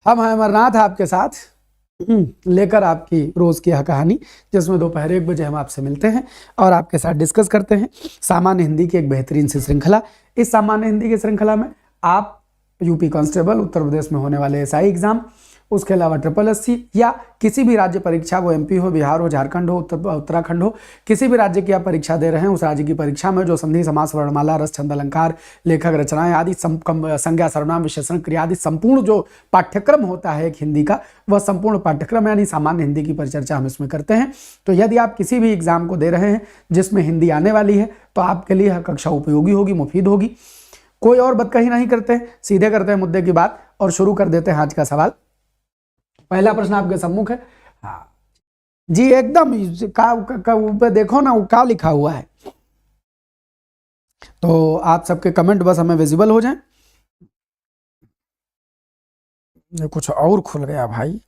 हम हैं अमरनाथ आपके साथ लेकर आपकी रोज की यह कहानी, जिसमें दोपहर 1 बजे हम आपसे मिलते हैं और आपके साथ डिस्कस करते हैं सामान्य हिंदी की एक बेहतरीन सी श्रृंखला। इस सामान्य हिंदी की श्रृंखला में आप यूपी कांस्टेबल, उत्तर प्रदेश में होने वाले एसआई एग्जाम, उसके अलावा SSSC या किसी भी राज्य परीक्षा, वो MP हो, बिहार हो, झारखंड हो, उत्तराखंड हो, किसी भी राज्य की आप परीक्षा दे रहे हैं, उस राज्य की परीक्षा में जो संधि, समास, वर्णमाला, रस, छंद, अलंकार, लेखक, रचनाएं आदि संज्ञा, सर्वनाम, विशेषण, क्रिया आदि संपूर्ण जो पाठ्यक्रम होता है एक हिंदी का, वह संपूर्ण पाठ्यक्रम यानी सामान्य हिंदी की परिचर्चा हम इसमें करते हैं। तो यदि आप किसी भी एग्जाम को दे रहे हैं जिसमें हिंदी आने वाली है तो आपके लिए यह कक्षा उपयोगी होगी, मुफीद होगी। कोई और बतकही नहीं करते, सीधे करते हैं मुद्दे की बात और शुरू कर देते हैं आज का सवाल। पहला प्रश्न आपके सम्मुख है। हाँ जी, एकदम पे देखो ना, वो क्या लिखा हुआ है, तो आप सबके कमेंट बस हमें विजिबल हो जाएं। ये कुछ और खुल गया भाई,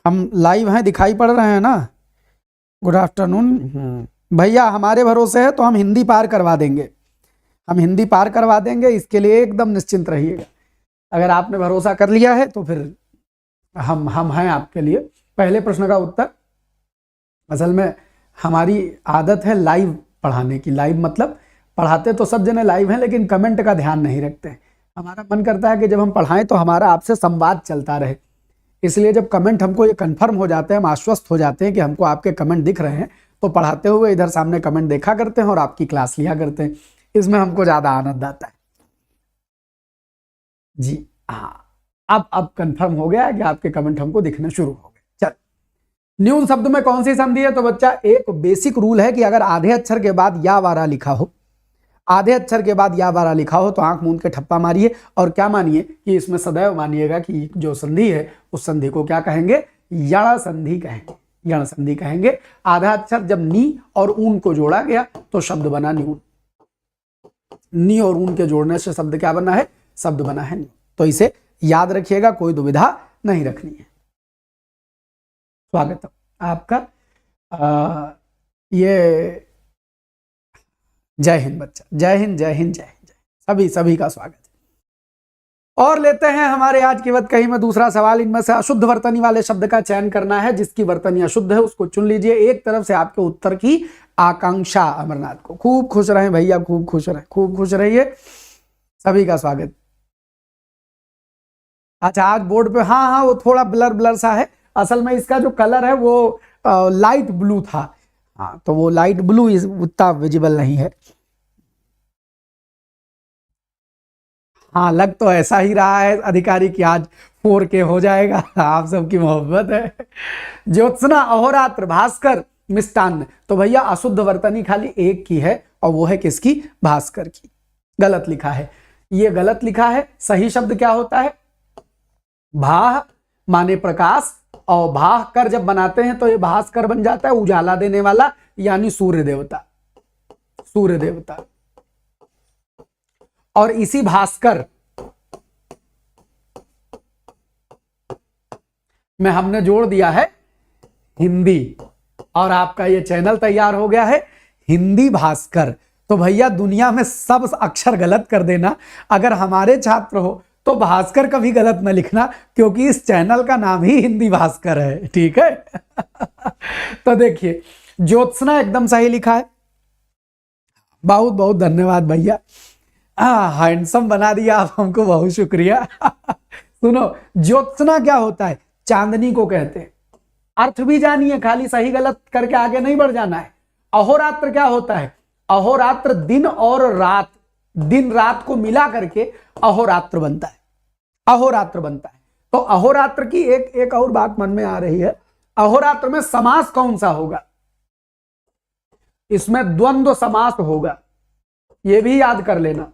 हम लाइव हैं, दिखाई पड़ रहे हैं ना। गुड आफ्टरनून भैया, हमारे भरोसे है तो हम हिंदी पार करवा देंगे, हम हिंदी पार करवा देंगे, इसके लिए एकदम निश्चिंत रहिएगा। अगर आपने भरोसा कर लिया है तो फिर हम हैं आपके लिए। पहले प्रश्न का उत्तर, असल में हमारी आदत है लाइव पढ़ाने की। लाइव मतलब पढ़ाते तो सब जने लाइव हैं, लेकिन कमेंट का ध्यान नहीं रखते। हमारा मन करता है कि जब हम पढ़ाएं तो हमारा आपसे संवाद चलता रहे, इसलिए जब कमेंट हमको ये कन्फर्म हो जाते हैं, हम आश्वस्त हो जाते हैं कि हमको आपके कमेंट दिख रहे हैं, तो पढ़ाते हुए इधर सामने कमेंट देखा करते हैं और आपकी क्लास लिया करते हैं। इसमें हमको ज़्यादा आनंद आता है जी। हाँ, अब कंफर्म हो गया है कि आपके कमेंट हमको दिखने शुरू हो गए। चल, न्यून शब्द में कौन सी संधि है? तो बच्चा, एक बेसिक रूल है कि अगर आधे अक्षर के बाद या वारा लिखा हो, आधे अक्षर के बाद या वारा लिखा हो तो आंख मूंद के ठप्पा मारिए और क्या मानिए कि इसमें सदैव मानिएगा कि जो संधि है उस संधि को क्या कहेंगे? यण संधि कहेंगे, यण संधि कहेंगे। आधा अक्षर जब नी और ऊन को जोड़ा गया तो शब्द बना न्यून। नी और ऊन के जोड़ने से शब्द क्या बना है? शब्द बना है न्यून। तो इसे याद रखिएगा, कोई दुविधा नहीं रखनी है। स्वागत है आपका। ये जय हिंद बच्चा, जय हिंद, जय हिंद, जय हिंद, सभी का स्वागत है। और लेते हैं हमारे आज की बतकही में दूसरा सवाल। इनमें से अशुद्ध वर्तनी वाले शब्द का चयन करना है। जिसकी वर्तनी अशुद्ध है उसको चुन लीजिए। एक तरफ से आपके उत्तर की आकांक्षा अमरनाथ को। खूब खुश रहें भैया, खूब खुश रहें, खूब खुश रहिए, सभी का स्वागत। अच्छा, आज बोर्ड पे हाँ वो थोड़ा ब्लर सा है। असल में इसका जो कलर है वो लाइट ब्लू था। हाँ, तो वो लाइट ब्लू उतना विजिबल नहीं है। हाँ, लग तो ऐसा ही रहा है अधिकारी की आज 4K हो जाएगा। आप सबकी मोहब्बत है। ज्योत्सना, अहोरात्र, भास्कर, मिष्टान्न। तो भैया अशुद्ध वर्तनी खाली एक की है और वो है किसकी? भास्कर की। गलत लिखा है, ये गलत लिखा है। सही शब्द क्या होता है? भाह माने प्रकाश, और भाह कर जब बनाते हैं तो ये भास्कर बन जाता है, उजाला देने वाला, यानी सूर्य देवता, सूर्य देवता। और इसी भास्कर में हमने जोड़ दिया है हिंदी, और आपका ये चैनल तैयार हो गया है हिंदी भास्कर। तो भैया दुनिया में सब अक्षर गलत कर देना, अगर हमारे छात्र हो तो भास्कर कभी गलत न लिखना, क्योंकि इस चैनल का नाम ही हिंदी भास्कर है, ठीक है। तो देखिए, ज्योत्सना एकदम सही लिखा है। बहुत बहुत धन्यवाद भैया, हैंडसम बना दिया आप हमको, बहुत शुक्रिया। सुनो, ज्योत्सना क्या होता है? चांदनी को कहते हैं। अर्थ भी जानिए, खाली सही गलत करके आगे नहीं बढ़ जाना है। अहोरात्र क्या होता है? अहोरात्र दिन और रात, दिन रात को मिला करके अहोरात्र बनता है, अहोरात्र बनता है। तो अहोरात्र की एक और बात मन में आ रही है। अहोरात्र में समास कौन सा होगा? इसमें द्वंद्व समास होगा, यह भी याद कर लेना।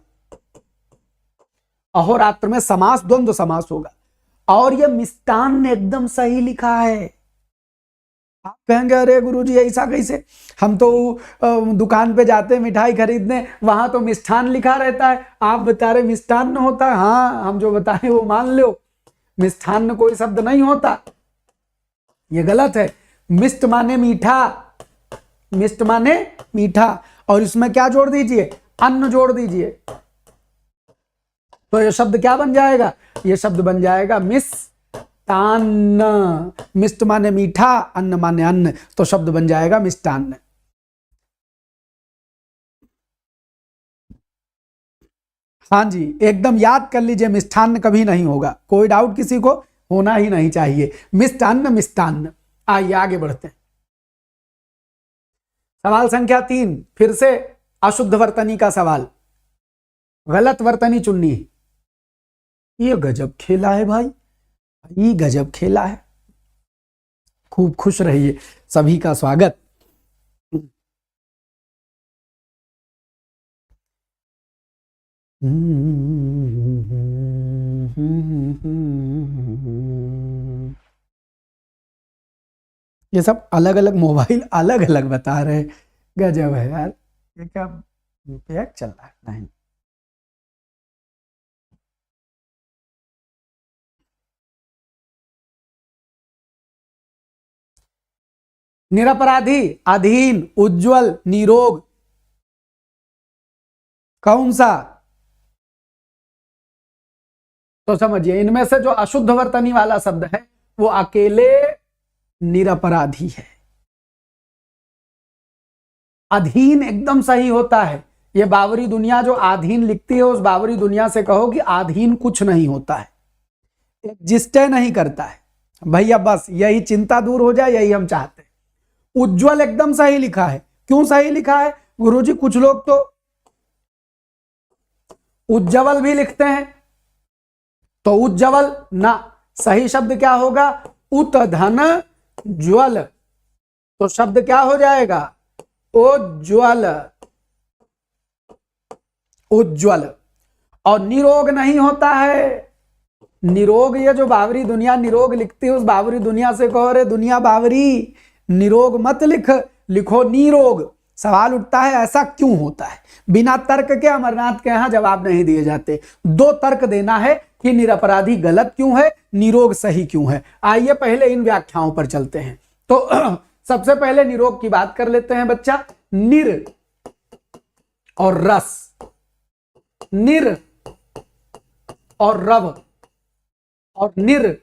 अहोरात्र में समास द्वंद्व समास होगा। और यह मिष्टान्न एकदम सही लिखा है। आप कहेंगे अरे गुरुजी ऐसा कैसे? हम तो दुकान पे जाते हैं मिठाई खरीदने, वहां तो मिष्ठान लिखा रहता है, आप बता रहे मिष्टान्न होता है। हाँ, हम जो बताएं वो मान लो, मिष्ठान्न कोई शब्द नहीं होता, ये गलत है। मिष्ट माने मीठा, मिष्ट माने मीठा, और इसमें क्या जोड़ दीजिए? अन्न जोड़ दीजिए। तो ये शब्द क्या बन जाएगा, ये शब्द बन जाएगा मिष्टान्न। मिष्ट माने मीठा, अन्न माने अन्न, तो शब्द बन जाएगा मिष्टान्न। हाँ जी, एकदम याद कर लीजिए, मिष्ठान्न कभी नहीं होगा, कोई डाउट किसी को होना ही नहीं चाहिए। मिष्टान्न मिष्टान्न। आइए आगे बढ़ते हैं। सवाल संख्या 3, फिर से अशुद्ध वर्तनी का सवाल, गलत वर्तनी चुननी है। ये गजब खेला है भाई, ये गजब खेला है। खूब खुश रहिए, सभी का स्वागत। ये सब अलग अलग मोबाइल अलग अलग बता रहे हैं, गजब है यार। ये क्या पैक चल रहा है? नहीं, निरपराधी, अधीन, उज्जवल, निरोग, कौन सा? तो समझिए, इनमें से जो अशुद्ध वर्तनी वाला शब्द है वो अकेले निरपराधी है। अधीन एकदम सही होता है। ये बावरी दुनिया जो आधीन लिखती है, उस बावरी दुनिया से कहो कि आधीन कुछ नहीं होता है, एग्जिस्टे नहीं करता है भैया। बस यही चिंता दूर हो जाए, यही हम चाहते हैं। उज्जवल एकदम सही लिखा है। क्यों सही लिखा है गुरुजी? कुछ लोग तो उज्जवल भी लिखते हैं, तो उज्जवल ना, सही शब्द क्या होगा? उत धन ज्वल, तो शब्द क्या हो जाएगा? उज्ज्वल, उज्ज्वल। और निरोग नहीं होता है। निरोग, ये जो बावरी दुनिया निरोग लिखती है, उस बावरी दुनिया से कहो रे दुनिया बावरी, निरोग मत लिख, लिखो निरोग। सवाल उठता है ऐसा क्यों होता है? बिना तर्क के अमरनाथ के यहां जवाब नहीं दिए जाते। 2 तर्क देना है कि निरपराधी गलत क्यों है, निरोग सही क्यों है। आइए पहले इन व्याख्याओं पर चलते हैं। तो सबसे पहले निरोग की बात कर लेते हैं बच्चा। निर और रस, निर और रव, और निर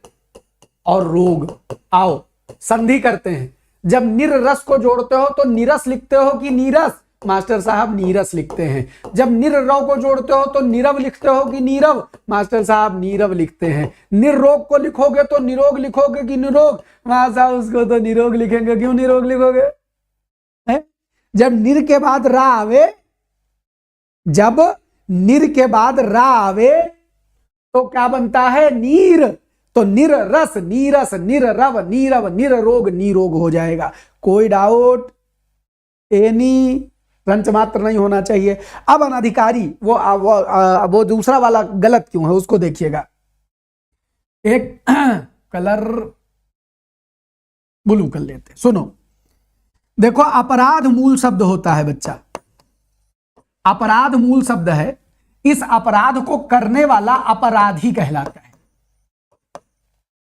और रोग। आओ संधि करते हैं। जब निर रस को जोड़ते हो तो निरस लिखते हो कि नीरस? मास्टर साहब नीरस लिखते हैं। जब निर रव को जोड़ते हो तो नीरव लिखते हो कि नीरव? मास्टर साहब नीरव लिखते हैं। निरोग को लिखोगे तो निरोग लिखोगे कि निरोग? मास्टर साहब उसको तो निरोग लिखेंगे। क्यों निरोग लिखोगे? है? जब निर के बाद रा आवे, जब निर के बाद रा आवे तो क्या बनता है? नीर। तो निर रस नीरस, निर रव नीरव, निर रोग निरोग हो जाएगा। कोई डाउट? एनी रंच मात्र नहीं होना चाहिए। अब अनधिकारी, वो दूसरा वाला गलत क्यों है उसको देखिएगा। एक कलर ब्लू कर लेते, सुनो। देखो, अपराध मूल शब्द होता है बच्चा, अपराध मूल शब्द है। इस अपराध को करने वाला अपराधी कहलाता है।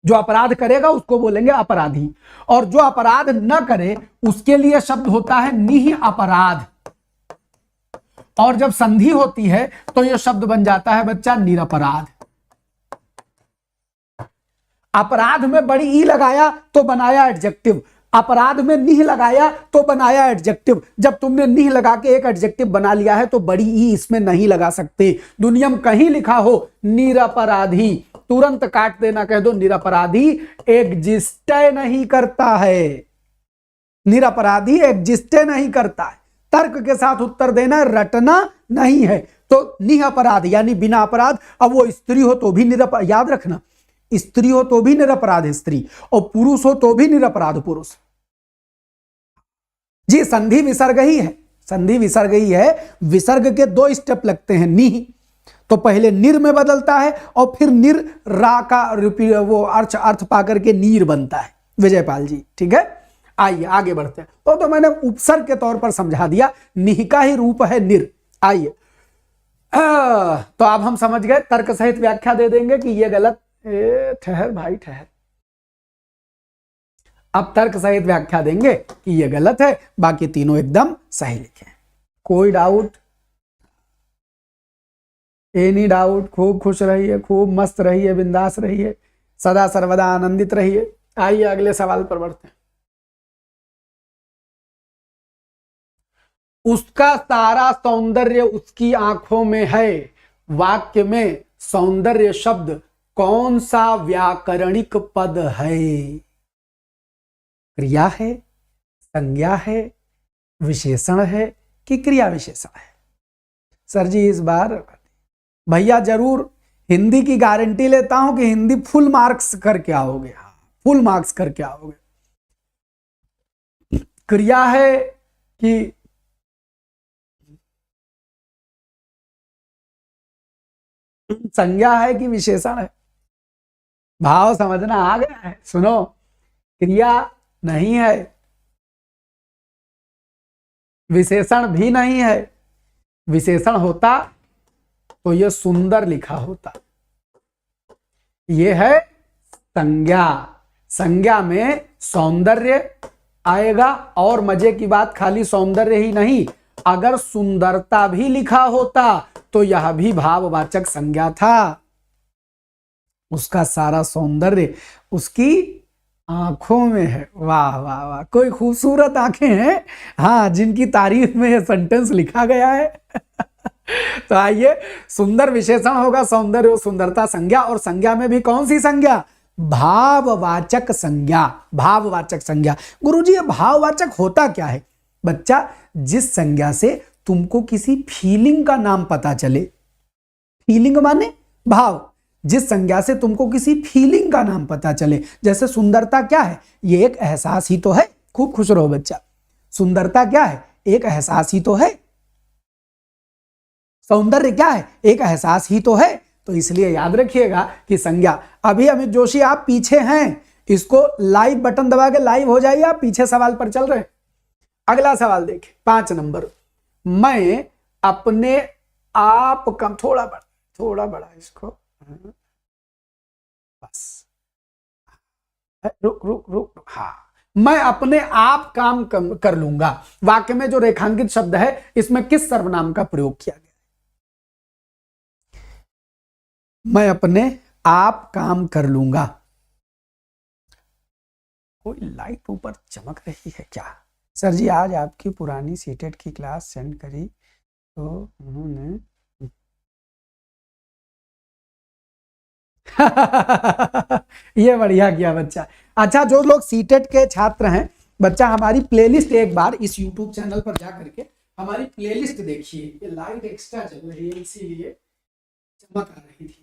जो अपराध करेगा उसको बोलेंगे अपराधी, और जो अपराध न करे उसके लिए शब्द होता है निह अपराध। और जब संधि होती है तो यह शब्द बन जाता है बच्चा निरपराध। अपराध में बड़ी ई लगाया तो बनाया एडजेक्टिव, अपराध में निह लगाया तो बनाया एडजेक्टिव। जब तुमने निह लगा के एक एडजेक्टिव बना लिया है तो बड़ी ई इसमें नहीं लगा सकते। दुनिया में कहीं लिखा हो निरपराधी, तुरंत काट देना, कह दो निरपराधी एग्जिस्टे नहीं करता है। निरपराधी एग्जिस्टे नहीं करता है। तर्क के साथ उत्तर देना, रटना नहीं है। तो निह अपराध यानी बिना अपराध। अब वो स्त्री हो तो भी निरपराध, याद रखना, स्त्री हो तो भी निरपराध स्त्री, और पुरुष हो तो भी निरपराध पुरुष। जी संधि विसर्ग ही है, संधि विसर्ग ही है। विसर्ग के 2 स्टेप लगते हैं। निह तो पहले निर में बदलता है और फिर निर रा का वो अर्थ पा करके नीर बनता है। विजयपाल जी, ठीक है। आइए आगे बढ़ते हैं। तो मैंने उपसर्ग के तौर पर समझा दिया, निह का ही रूप है निर। आइए, तो अब हम समझ गए, तर्क सहित व्याख्या दे देंगे कि ये गलत। ठहर भाई ठहर, अब तर्क सहित व्याख्या देंगे कि ये गलत है, बाकी तीनों एकदम सही लिखे। कोई डाउट? Any doubt? खूब खुश रहिए, खूब मस्त रहिए, बिंदास रहिए, सदा सर्वदा आनंदित रहिए। आइए अगले सवाल पर बढ़ते हैं। उसका सारा सौंदर्य उसकी आंखों में है। वाक्य में सौंदर्य शब्द कौन सा व्याकरणिक पद है? क्रिया है, संज्ञा है, विशेषण है कि क्रिया विशेषण है? सर जी इस बार भैया जरूर हिंदी की गारंटी लेता हूं कि हिंदी फुल मार्क्स करके आओगे। हाँ, फुल मार्क्स करके आओगे। क्रिया है कि संज्ञा है कि विशेषण है? भाव समझना आ गया है? सुनो, क्रिया नहीं है, विशेषण भी नहीं है। विशेषण होता तो ये सुंदर लिखा होता। ये है संज्ञा। संज्ञा में सौंदर्य आएगा, और मजे की बात खाली सौंदर्य ही नहीं, अगर सुंदरता भी लिखा होता तो यह भी भाववाचक संज्ञा था। उसका सारा सौंदर्य उसकी आंखों में है। वाह वाह वाह, कोई खूबसूरत आंखें हैं हाँ जिनकी तारीफ में यह सेंटेंस लिखा गया है। तो आइए, सुंदर विशेषण होगा, सौंदर्य और सुंदरता संज्ञा, और संज्ञा में भी कौन सी संज्ञा? भाववाचक संज्ञा। भाववाचक संज्ञा। गुरुजी ये भाववाचक होता क्या है? बच्चा, जिस संज्ञा से तुमको किसी फीलिंग का नाम पता चले। फीलिंग माने भाव। जिस संज्ञा से तुमको किसी फीलिंग का नाम पता चले, जैसे सुंदरता क्या है? ये एक एहसास ही तो है। खूब खुश रहो बच्चा। सुंदरता क्या है? एक एहसास ही तो है। सौंदर्य क्या है? एक एहसास ही तो है। तो इसलिए याद रखिएगा कि संज्ञा। अभी अमित जोशी आप पीछे हैं, इसको लाइव बटन दबा के लाइव हो जाइए। आप पीछे सवाल पर चल रहे हैं। अगला सवाल देखिए, 5 नंबर। मैं अपने आप कम, थोड़ा बड़ा इसको, बस रुक। हाँ, मैं अपने आप काम कर लूंगा। वाक्य में जो रेखांकित शब्द है इसमें किस सर्वनाम का प्रयोग किया गया? मैं अपने आप काम कर लूंगा। कोई लाइट ऊपर चमक रही है क्या? सर जी आज आपकी पुरानी सीटेट की क्लास सेंड करी तो उन्होंने ये बढ़िया किया बच्चा। अच्छा, जो लोग सीटेट के छात्र हैं बच्चा, हमारी प्लेलिस्ट एक बार इस यूट्यूब चैनल पर जा करके हमारी प्लेलिस्ट देखिए। ये लाइट एक्स्ट्रा चल रही है इसीलिए चमक आ रही थी।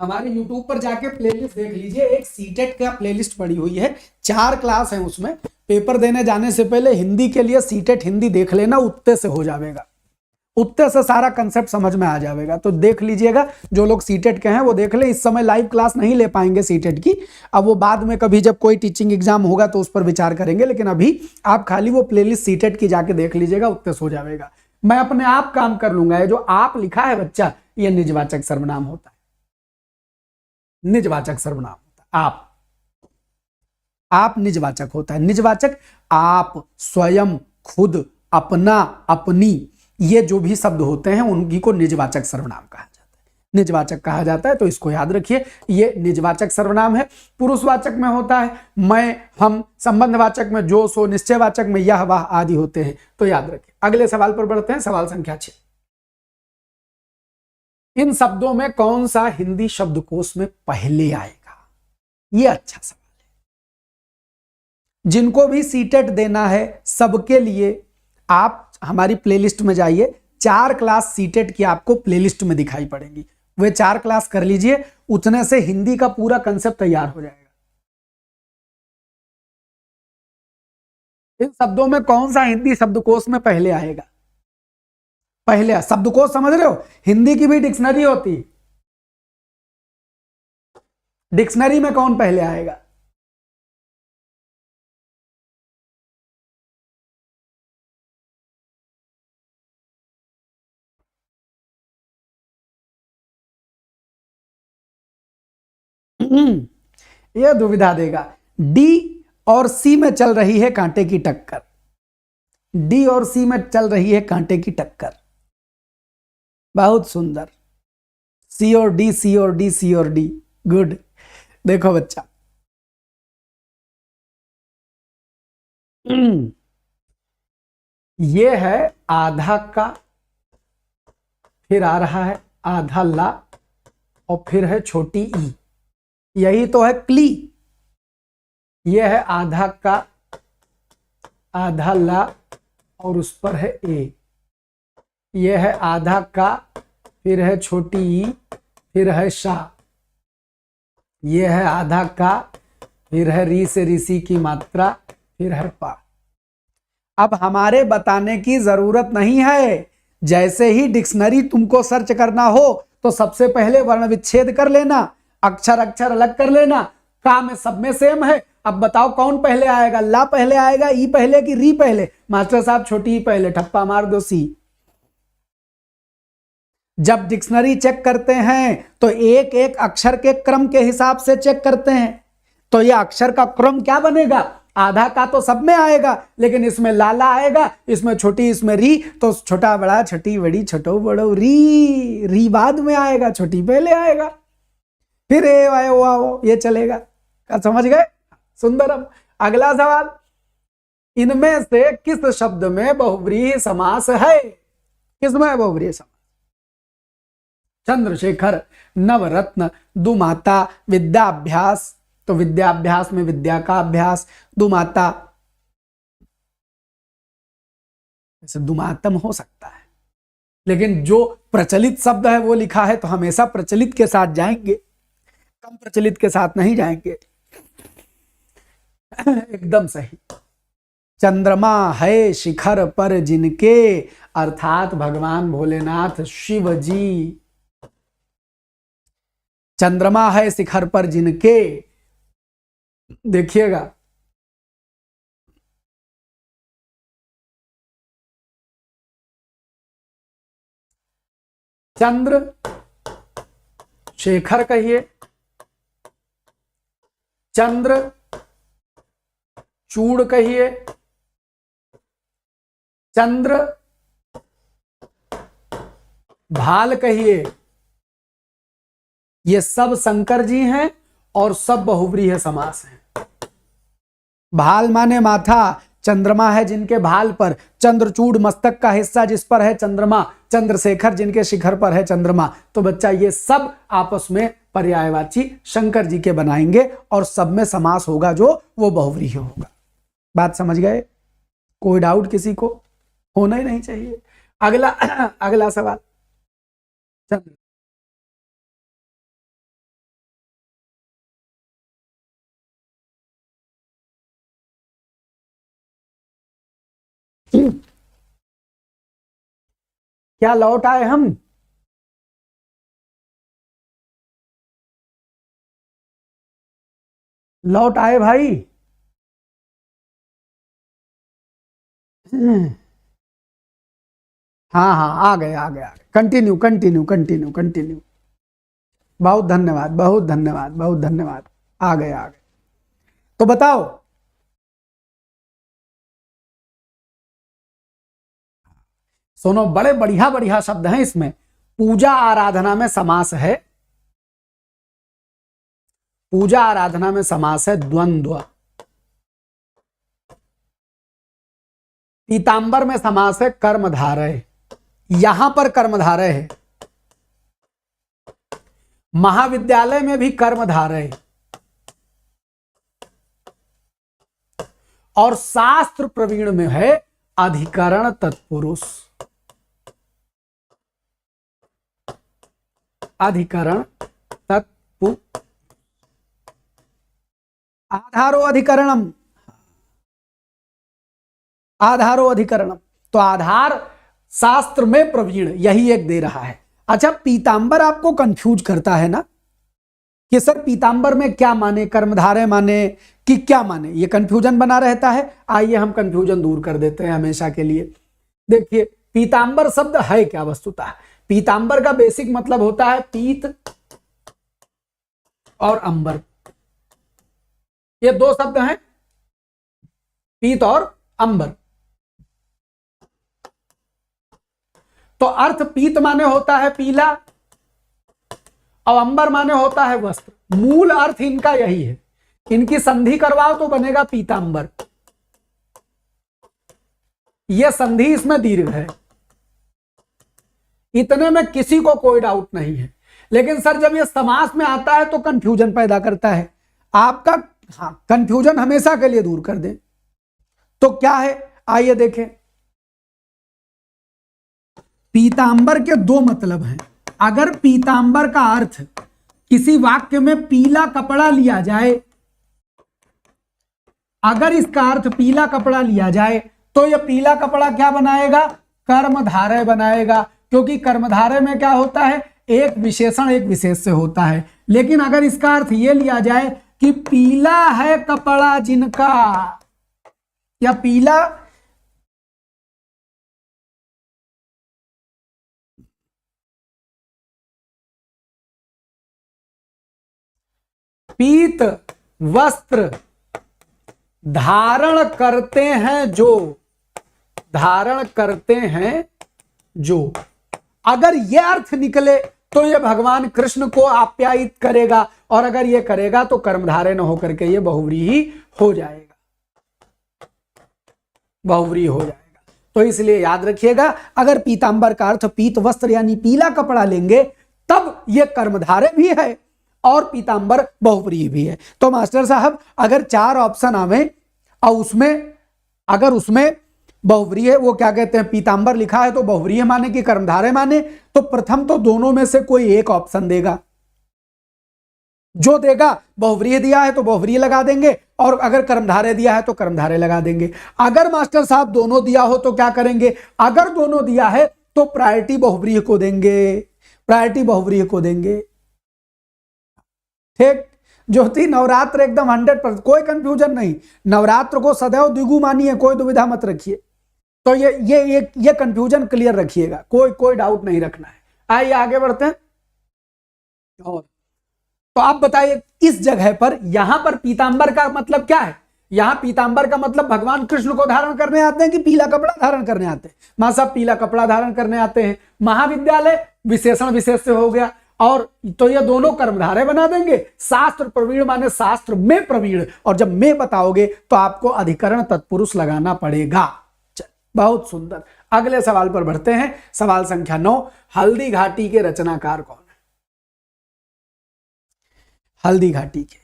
हमारे YouTube पर जाके प्लेलिस्ट देख लीजिए। एक सीटेट का प्लेलिस्ट पड़ी हुई है, 4 क्लास है उसमें। पेपर देने जाने से पहले हिंदी के लिए सीटेट हिंदी देख लेना, उत्ते से हो जाएगा। उत्ते से सारा कंसेप्ट समझ में आ जाएगा। तो देख लीजिएगा, जो लोग सीटेट के हैं वो देख ले। इस समय लाइव क्लास नहीं ले पाएंगे सीटेट की, अब वो बाद में कभी जब कोई टीचिंग एग्जाम होगा तो उस पर विचार करेंगे, लेकिन अभी आप खाली वो प्लेलिस्ट सीटेट की जाके देख लीजिएगा, उत्ते से हो जाएगा। मैं अपने आप काम कर लूंगा, ये जो आप लिखा है बच्चा, ये निजवाचक सर्वनाम होता है। निजवाचक सर्वनाम होता है। आप निजवाचक होता है। निजवाचक आप, स्वयं, खुद, अपना, अपनी, ये जो भी शब्द होते हैं उनकी को निजवाचक सर्वनाम कहा जाता है। निजवाचक कहा जाता है, तो इसको याद रखिए, ये निजवाचक सर्वनाम है। पुरुषवाचक में होता है मैं, हम। संबंधवाचक में जो, सो। निश्चयवाचक में यह, वह आदि होते हैं, तो याद रखिए। अगले सवाल पर बढ़ते हैं, सवाल संख्या 6। इन शब्दों में कौन सा हिंदी शब्दकोश में पहले आएगा? ये अच्छा सवाल है। जिनको भी सीटेट देना है सबके लिए आप हमारी प्लेलिस्ट में जाइए। 4 क्लास सीटेट की आपको प्लेलिस्ट में दिखाई पड़ेंगी, वे 4 क्लास कर लीजिए, उतने से हिंदी का पूरा कंसेप्ट तैयार हो जाएगा। इन शब्दों में कौन सा हिंदी शब्दकोश में पहले आएगा? पहले शब्दकोश समझ रहे हो? हिंदी की भी डिक्शनरी होती है, डिक्शनरी में कौन पहले आएगा? यह दुविधा देगा। डी और सी में चल रही है कांटे की टक्कर। डी और सी में चल रही है कांटे की टक्कर। बहुत सुंदर। सी और डी, सी और डी, सी और डी, गुड। देखो बच्चा, ये है आधा का, फिर आ रहा है आधा ला, और फिर है छोटी ई, यही तो है क्ली। ये है आधा का, आधा ला, और उस पर है ए। ये है आधा का, फिर है छोटी ई, फिर है शा। ये है आधा का, फिर है री से ऋषि की मात्रा, फिर है पा। अब हमारे बताने की जरूरत नहीं है। जैसे ही डिक्शनरी तुमको सर्च करना हो तो सबसे पहले वर्ण विच्छेद कर लेना, अक्षर अक्षर अलग कर लेना। काम में सब में सेम है। अब बताओ कौन पहले आएगा, ला पहले आएगा, ई पहले कि री पहले? मास्टर साहब छोटी ई पहले, ठप्पा मार दो सी। जब डिक्शनरी चेक करते हैं तो एक एक अक्षर के क्रम के हिसाब से चेक करते हैं। तो यह अक्षर का क्रम क्या बनेगा? आधा का तो सब में आएगा, लेकिन इसमें लाला आएगा, इसमें छोटी, इसमें री, तो छोटा बड़ा, छोटी बड़ी, छोटो बड़ो, री बाद में आएगा, छोटी पहले आएगा, फिर ए वाय ओ आओ, ये चलेगा। क्या समझ गए? सुंदरम। अगला सवाल, इनमें से किस शब्द में बहुव्रीहि समास है? किसमें है बहुव्रीहि समास? चंद्रशेखर, नवरत्न, दुमाता, विद्याभ्यास। तो विद्याभ्यास में विद्या का अभ्यास, दुमाता, ऐसे दुमातम हो सकता है, लेकिन जो प्रचलित शब्द है वो लिखा है तो हमेशा प्रचलित के साथ जाएंगे, कम प्रचलित के साथ नहीं जाएंगे। एकदम सही। चंद्रमा है शिखर पर जिनके, अर्थात भगवान भोलेनाथ शिव जी। चंद्रमा है शिखर पर जिनके, देखिएगा, चंद्र शेखर कहिए, चंद्र चूड़ कहिए, चंद्र भाल कहिए, ये सब शंकर जी हैं और सब बहुव्रीहि समास हैं। भाल माने माथा, चंद्रमा है जिनके भाल पर, चंद्रचूड़ मस्तक का हिस्सा जिस पर है चंद्रमा, चंद्रशेखर जिनके शिखर पर है चंद्रमा। तो बच्चा ये सब आपस में पर्यायवाची शंकर जी के बनाएंगे और सब में समास होगा जो वो बहुव्रीहि होगा। बात समझ गए? कोई डाउट किसी को? होना ही नहीं चाहिए। अगला अगला सवाल, क्या लौट आए हम? लौट आए भाई? हाँ हाँ, आ गए आ गए आ गए। Continue continue continue continue. बहुत धन्यवाद, बहुत धन्यवाद, बहुत धन्यवाद। आ गए आ गए। तो बताओ, सुनो, बड़े बढ़िया बढ़िया शब्द हैं इसमें। पूजा आराधना में समास है, पूजा आराधना में समास है द्वंद्व। पीतांबर में समास है कर्मधारय, यहां पर कर्मधारय है। महाविद्यालय में भी कर्मधारय, और शास्त्र प्रवीण में है अधिकरण तत्पुरुष। अधिकरण तत्पु आधारो अधिकरणम, आधारो अधिकरणम। तो आधार शास्त्र में प्रवीण, यही एक दे रहा है। अच्छा, पीतांबर आपको कंफ्यूज करता है ना कि सर पीतांबर में क्या माने, कर्मधारय माने कि क्या माने, ये कंफ्यूजन बना रहता है। आइए हम कंफ्यूजन दूर कर देते हैं हमेशा के लिए। देखिए, पीतांबर शब्द है क्या वस्तुतः? पीतांबर का बेसिक मतलब होता है पीत और अंबर, ये दो शब्द हैं, पीत और अंबर। तो अर्थ पीत माने होता है पीला और अंबर माने होता है वस्त्र। मूल अर्थ इनका यही है। इनकी संधि करवाओ तो बनेगा पीतांबर। यह संधि इसमें दीर्घ है, इतने में किसी को कोई डाउट नहीं है। लेकिन सर जब यह समास में आता है तो कंफ्यूजन पैदा करता है। आपका कंफ्यूजन हमेशा के लिए दूर कर दे तो क्या है, आइए देखें। पीतांबर के दो मतलब हैं। अगर पीतांबर का अर्थ किसी वाक्य में पीला कपड़ा लिया जाए, अगर इसका अर्थ पीला कपड़ा लिया जाए तो यह पीला कपड़ा क्या बनाएगा, कर्मधारय बनाएगा, क्योंकि कर्मधारय में क्या होता है, एक विशेषण एक विशेष से होता है। लेकिन अगर इसका अर्थ यह लिया जाए कि पीला है कपड़ा जिनका, या पीला पीत वस्त्र धारण करते हैं जो, धारण करते हैं जो, अगर यह अर्थ निकले तो यह भगवान कृष्ण को आप्यायित करेगा, और अगर यह करेगा तो कर्मधारय न होकर के यह बहुव्रीहि हो जाएगा, बहुव्रीहि हो जाएगा। तो इसलिए याद रखिएगा, अगर पीतांबर का अर्थ पीत वस्त्र यानी पीला कपड़ा लेंगे तब यह कर्मधारय भी है और पीतांबर बहुव्रीहि भी है। तो मास्टर साहब अगर चार ऑप्शन आवे और उसमें अगर उसमें बहुव्रीहि, वो क्या कहते हैं, पीतांबर लिखा है तो बहुव्रीहि माने कि कर्मधारय माने, तो प्रथम तो दोनों में से कोई एक ऑप्शन देगा। जो देगा, बहुव्रीहि दिया है तो बहुव्रीहि लगा देंगे, और अगर कर्मधारय दिया है तो कर्मधारय लगा देंगे। अगर मास्टर साहब दोनों दिया हो तो क्या करेंगे, अगर दोनों दिया है तो प्रायोरिटी बहुव्रीहि को देंगे, प्रायोरिटी बहुव्रीहि को देंगे। ठीक, ज्योति नवरात्र एकदम 100%, कोई कंफ्यूजन नहीं। नवरात्र को सदैव द्विगु मानिए, कोई दुविधा मत रखिए। तो ये कंफ्यूजन क्लियर रखिएगा, कोई डाउट नहीं रखना है। आइए आगे बढ़ते हैं। और तो आप बताइए इस जगह पर यहां पर पीतांबर का मतलब क्या है। यहां पीतांबर का मतलब भगवान कृष्ण को धारण करने आते हैं कि पीला कपड़ा धारण करने आते हैं। मां साहब पीला कपड़ा धारण करने आते हैं। महाविद्यालय विशेषण विशेष से हो गया, और तो ये दोनों कर्मधारय बना देंगे। शास्त्र प्रवीण माने शास्त्र में प्रवीण, और जब में बताओगे तो आपको अधिकरण तत्पुरुष लगाना पड़ेगा। बहुत सुंदर। अगले सवाल पर बढ़ते हैं। सवाल संख्या 9, हल्दी घाटी के रचनाकार कौन है। हल्दी घाटी के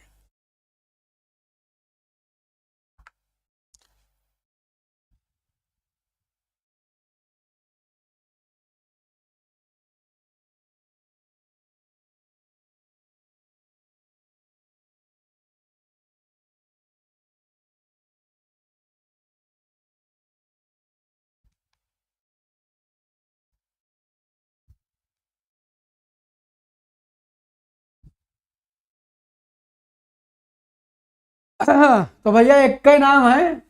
तो भैया एक का नाम है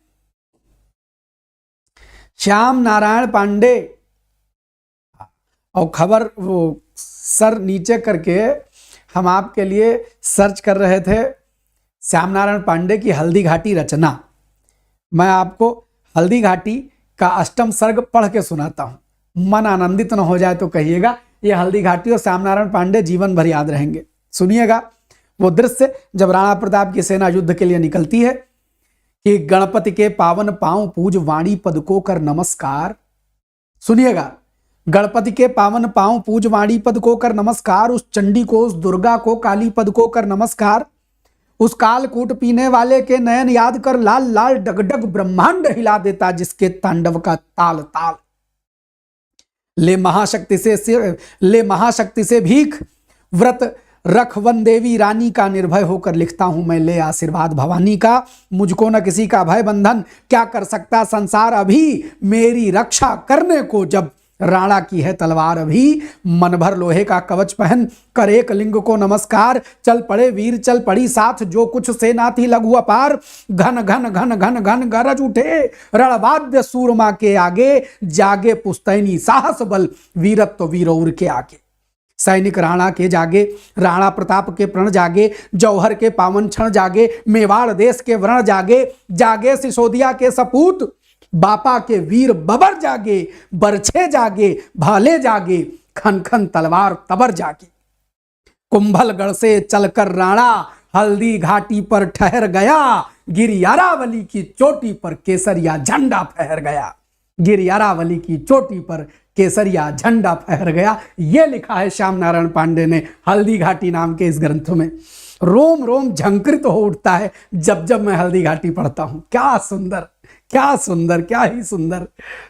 श्याम नारायण पांडे। और खबर वो सर नीचे करके हम आपके लिए सर्च कर रहे थे, श्याम नारायण पांडे की हल्दी घाटी रचना। मैं आपको हल्दी घाटी का अष्टम सर्ग पढ़ के सुनाता हूं। मन आनंदित न हो जाए तो कहिएगा। ये हल्दी घाटी और श्याम नारायण पांडे जीवन भर याद रहेंगे। सुनिएगा वो दृश्य जब राणा प्रताप की सेना युद्ध के लिए निकलती है कि गणपति के पावन पांव पूज वाणी पद को कर नमस्कार। सुनिएगा, गणपति के पावन पांव पूज वाणी पद को कर नमस्कार, उस चंडी को, उस दुर्गा को, काली पद को कर नमस्कार, उस कालकूट पीने वाले के नयन याद कर, लाल लाल डगडग ब्रह्मांड हिला देता जिसके तांडव का ताल ताल। ले महाशक्ति से भीख, व्रत रख वन देवी रानी का, निर्भय होकर लिखता हूं मैं ले आशीर्वाद भवानी का। मुझको न किसी का भय बंधन, क्या कर सकता संसार अभी, मेरी रक्षा करने को जब राणा की है तलवार अभी। मन भर लोहे का कवच पहन कर एक लिंग को नमस्कार, चल पड़े वीर चल पड़ी साथ, जो कुछ सेना थी लघु अपार। घन घन घन घन घन गरज उठे रणवाद्य सूरमा के आगे, जागे पुस्तैनी साहस बल, वीरत्व वीरौर के आगे। सैनिक राणा के जागे, राणा प्रताप के प्रण जागे, जौहर के पावन क्षण जागे, मेवाड़ देश के व्रण जागे, जागे सिसोदिया के सपूत, बापा के वीर बबर जागे, बरछे जागे, भाले जागे, खन खन तलवार तबर जागे। कुंभलगढ़ से चलकर राणा हल्दी घाटी पर ठहर गया, गिरियारावली की चोटी पर केसरिया झंडा फहर गया। गिरियारावली की चोटी पर केसरिया झंडा फहर गया। यह लिखा है श्याम नारायण पांडे ने हल्दी घाटी नाम के इस ग्रंथ में। रोम रोम झंकृत हो उठता है जब जब मैं हल्दी घाटी पढ़ता हूं। क्या सुंदर, क्या सुंदर, क्या ही सुंदर।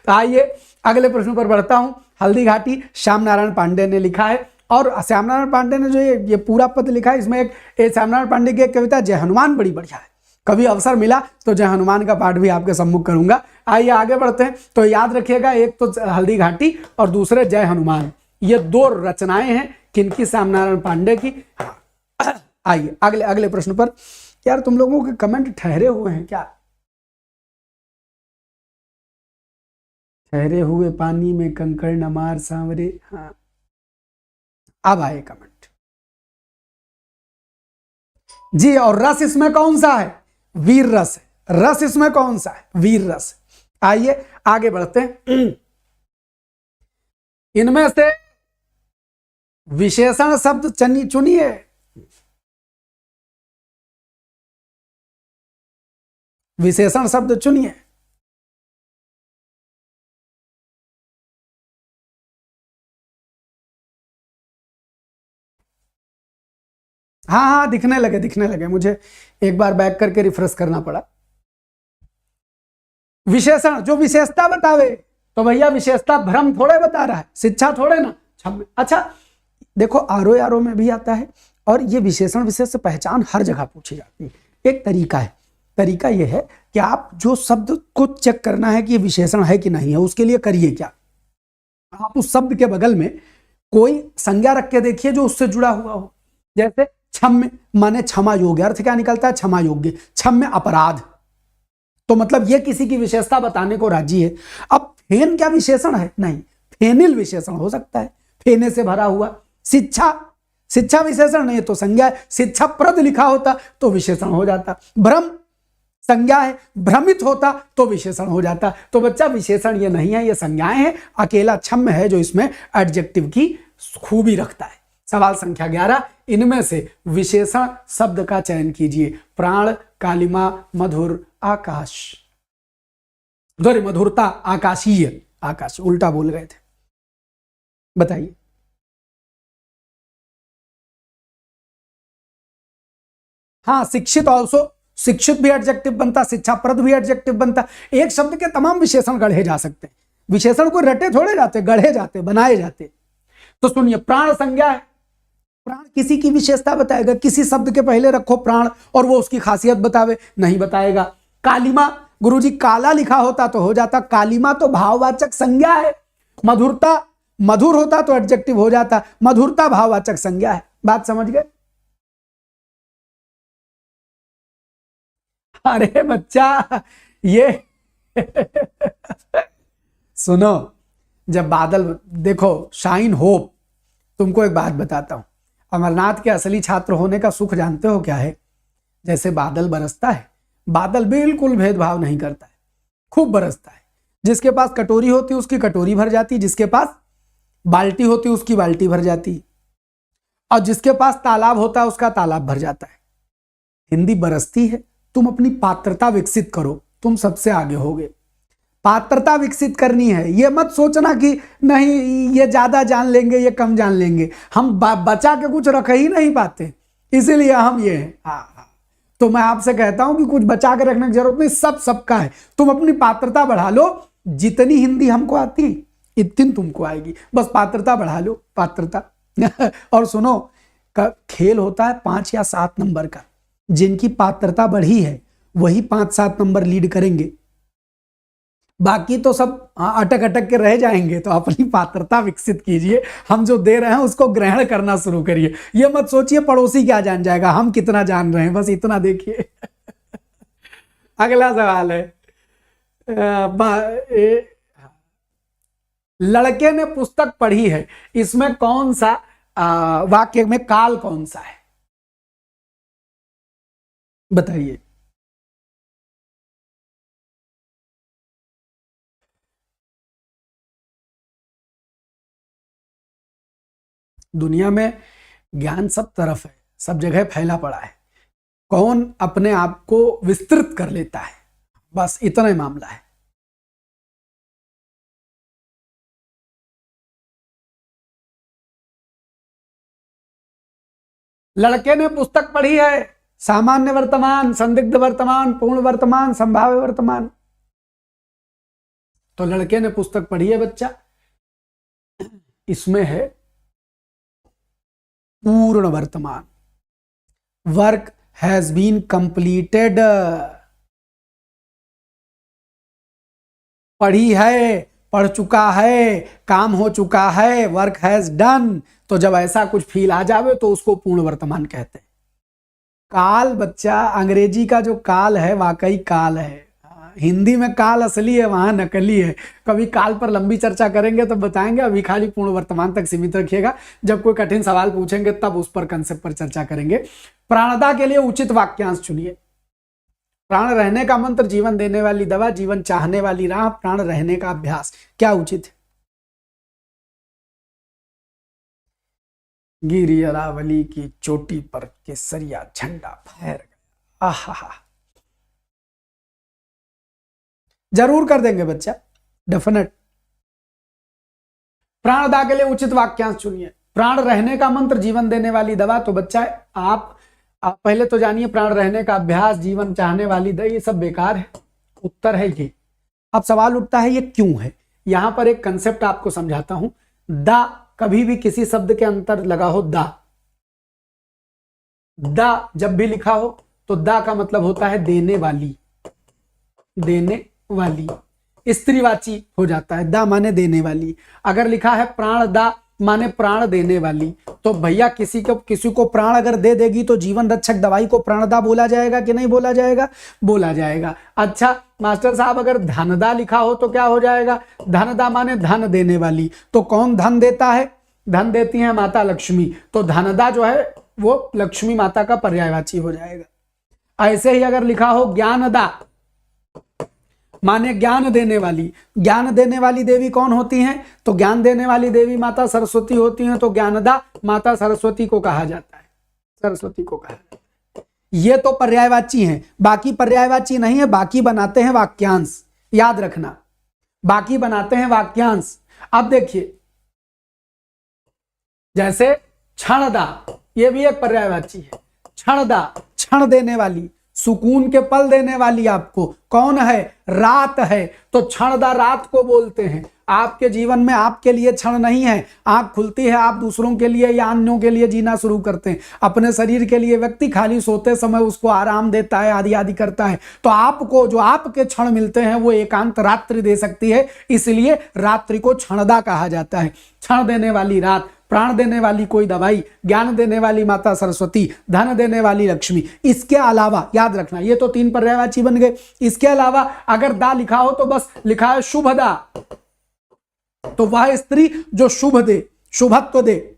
तो आइए अगले प्रश्न पर बढ़ता हूं। हल्दी घाटी श्याम नारायण पांडे ने लिखा है, और श्याम नारायण पांडे ने जो ये पूरा पद लिखा है, इसमें एक श्याम नारायण पांडे की एक कविता जय हनुमान बड़ी बढ़िया है। कभी अवसर मिला तो जय हनुमान का पाठ भी आपके सम्मुख करूंगा। आइए आगे बढ़ते हैं। तो याद रखिएगा, एक तो हल्दी घाटी और दूसरे जय हनुमान, ये दो रचनाएं हैं किनकी? श्याम नारायण पांडे की। आइए अगले अगले प्रश्न पर। यार तुम लोगों के कमेंट ठहरे हुए हैं क्या? ठहरे हुए पानी में कंकड़ न मार सांवरे। हाँ, अब आए कमेंट जी। और रस इसमें कौन सा है? वीर रस है। रस इसमें कौन सा है? वीर रस। आइए आगे बढ़ते हैं। इनमें से विशेषण शब्द चुनिए। विशेषण शब्द चुनिए। हाँ हाँ, दिखने लगे। मुझे एक बार बैक करके रिफ्रेश करना पड़ा। विशेषण जो विशेषता बतावे, तो भैया विशेषता भ्रम थोड़े बता रहा है, शिक्षा थोड़े ना। अच्छा देखो, आरो यारो में भी आता है, और ये विशेषण विशेष पहचान हर जगह पूछी जाती है। एक तरीका है, तरीका यह है कि आप जो शब्द को चेक करना है कि ये विशेषण है कि नहीं है, उसके लिए करिए क्या, आप उस शब्द के बगल में कोई संज्ञा रख के देखिए जो उससे जुड़ा हुआ हो। जैसे क्षम्य माने क्षमा योग्य, अर्थ क्या निकलता है? क्षमा योग्य। क्षम्य अपराध, तो मतलब ये किसी की विशेषता बताने को राजी है। अब फेन क्या विशेषण है? नहीं, फेनिल विशेषण हो सकता है, फेने से भरा हुआ। शिक्षा, शिक्षा विशेषण नहीं तो संज्ञा है। शिक्षा प्रद लिखा होता तो विशेषण हो जाता। भ्रम संज्ञा है, भ्रमित होता तो विशेषण हो जाता। तो बच्चा विशेषण ये नहीं है, ये संज्ञाएं हैं। अकेला क्षम्य है जो इसमें एडजेक्टिव की खूबी रखता है। सवाल संख्या 11, इनमें से विशेषण शब्द का चयन कीजिए। प्राण, कालिमा, मधुर, आकाश। सॉरी, मधुरता, आकाशीय, आकाश उल्टा बोल गए थे। बताइए। हाँ, शिक्षित ऑल्सो, शिक्षित भी एडजेक्टिव बनता, शिक्षाप्रद भी एडजेक्टिव बनता। एक शब्द के तमाम विशेषण गढ़े जा सकते हैं। विशेषण को रटे थोड़े जाते, गढ़े जाते, बनाए जाते। तो सुनिए, प्राण संज्ञा है। प्राण किसी की विशेषता बताएगा। किसी शब्द के पहले रखो प्राण और वो उसकी खासियत बतावे, नहीं बताएगा। कालिमा, गुरुजी काला लिखा होता तो हो जाता। कालिमा तो भाववाचक संज्ञा है। मधुरता, मधुर होता तो एडजेक्टिव हो जाता। मधुरता भाववाचक संज्ञा है। बात समझ गए? अरे बच्चा, ये सुनो, जब बादल देखो, शाइन होप, तुमको एक बात बताता हूं। अमरनाथ के असली छात्र होने का सुख जानते हो क्या है? जैसे बादल बरसता है, बादल बिल्कुल भेदभाव नहीं करता है, खूब बरसता है। जिसके पास कटोरी होती उसकी कटोरी भर जाती, जिसके पास बाल्टी होती उसकी बाल्टी भर जाती, और जिसके पास तालाब होता है उसका तालाब भर जाता है। हिंदी बरसती है। तुम अपनी पात्रता विकसित करो, तुम सबसे आगे होगे। पात्रता विकसित करनी है। ये मत सोचना कि नहीं ये ज्यादा जान लेंगे, ये कम जान लेंगे। हम बचा के कुछ रख ही नहीं पाते, इसीलिए हम ये हैं। हाँ, तो मैं आपसे कहता हूं कि कुछ बचा के रखने की जरूरत नहीं, सब सबका है। तुम अपनी पात्रता बढ़ा लो। जितनी हिंदी हमको आती इतनी तुमको आएगी, बस पात्रता बढ़ा लो, पात्रता। और सुनो, खेल होता है 5 या 7 नंबर का। जिनकी पात्रता बढ़ी है वही 5-7 नंबर लीड करेंगे, बाकी तो सब अटक अटक के रह जाएंगे। तो अपनी पात्रता विकसित कीजिए। हम जो दे रहे हैं उसको ग्रहण करना शुरू करिए। ये मत सोचिए पड़ोसी क्या जान जाएगा, हम कितना जान रहे हैं, बस इतना देखिए। अगला सवाल है, लड़के ने पुस्तक पढ़ी है, इसमें कौन सा वाक्य में काल कौन सा है? बताइए। दुनिया में ज्ञान सब तरफ है, सब जगह फैला पड़ा है, कौन अपने आप को विस्तृत कर लेता है, बस इतना ही मामला है। लड़के ने पुस्तक पढ़ी है, सामान्य वर्तमान, संदिग्ध वर्तमान, पूर्ण वर्तमान, संभाव्य वर्तमान। तो लड़के ने पुस्तक पढ़ी है बच्चा, इसमें है पूर्ण वर्तमान, वर्क हैज बीन कंप्लीटेड, पढ़ी है, पढ़ चुका है, काम हो चुका है, वर्क हैज डन। तो जब ऐसा कुछ फील आ जावे तो उसको पूर्ण वर्तमान कहते हैं। काल बच्चा, अंग्रेजी का जो काल है वाकई काल है, हिंदी में काल असली है, वहां नकली है। कभी काल पर लंबी चर्चा करेंगे तो बताएंगे, अभी खाली पूर्ण वर्तमान तक सीमित रखिएगा। जब कोई कठिन सवाल पूछेंगे तब उस पर कंसेप्ट पर चर्चा करेंगे। प्राणदा के लिए उचित वाक्यांश चुनिए। प्राण रहने का मंत्र, जीवन देने वाली दवा, जीवन चाहने वाली राह, प्राण रहने का अभ्यास, क्या उचित है? गिरी अरावली की चोटी पर केसरिया झंडा फहर गया। आहा, जरूर कर देंगे बच्चा, डेफिनेट। प्राणदा के लिए उचित वाक्यांश चुनिए। प्राण रहने का मंत्र, जीवन देने वाली दवा। तो बच्चा आप पहले तो जानिए, प्राण रहने का अभ्यास, जीवन चाहने वाली दवा, ये सब बेकार है। उत्तर है ये। अब सवाल उठता है ये क्यों है? यहां पर एक कंसेप्ट आपको समझाता हूं। दा, कभी भी किसी शब्द के अंतर लगा हो दा, दा जब भी लिखा हो तो दा का मतलब होता है देने वाली, देने वाली, स्त्रीवाची हो जाता है। दा माने देने वाली। अगर लिखा है प्राण दा माने प्राण देने वाली, तो भैया किसी को प्राण अगर दे देगी तो जीवन रक्षक दवाई को प्राणदा बोला जाएगा कि नहीं बोला जाएगा? बोला जाएगा। अच्छा मास्टर साहब, अगर धनदा लिखा हो तो क्या हो जाएगा? धनदा माने धन देने वाली। तो कौन धन देता है? धन देती है माता लक्ष्मी। तो धनदा जो है वो लक्ष्मी माता का पर्यायवाची हो जाएगा। ऐसे ही अगर लिखा हो ज्ञानदा माने ज्ञान देने वाली, ज्ञान देने वाली देवी कौन होती हैं? तो ज्ञान देने वाली देवी माता सरस्वती होती हैं। तो ज्ञानदा माता सरस्वती को कहा जाता है, सरस्वती को कहा जाता है। ये तो पर्यायवाची हैं, बाकी पर्यायवाची नहीं है, बाकी बनाते हैं वाक्यांश। याद रखना, बाकी बनाते हैं वाक्यांश। अब देखिए, जैसे क्षणदा, ये भी एक पर्यायवाची है। क्षणदा, क्षण देने वाली, सुकून के पल देने वाली आपको कौन है? रात है। तो क्षणदा रात को बोलते हैं। आपके जीवन में आपके लिए क्षण नहीं है, आंख खुलती है, आप दूसरों के लिए या अन्यों के लिए जीना शुरू करते हैं। अपने शरीर के लिए व्यक्ति खाली सोते समय उसको आराम देता है, आदि आदि करता है। तो आपको जो आपके क्षण मिलते हैं वो एकांत रात्रि दे सकती है, इसलिए रात्रि को क्षणदा कहा जाता है। क्षण देने वाली रात, प्राण देने वाली कोई दवाई, ज्ञान देने वाली माता सरस्वती, धन देने वाली लक्ष्मी। इसके अलावा याद रखना, ये तो 3 पर्यायवाची बन गए। इसके अलावा अगर दा लिखा हो तो बस लिखा है शुभदा, तो वह स्त्री जो शुभ दे, शुभत्व दे,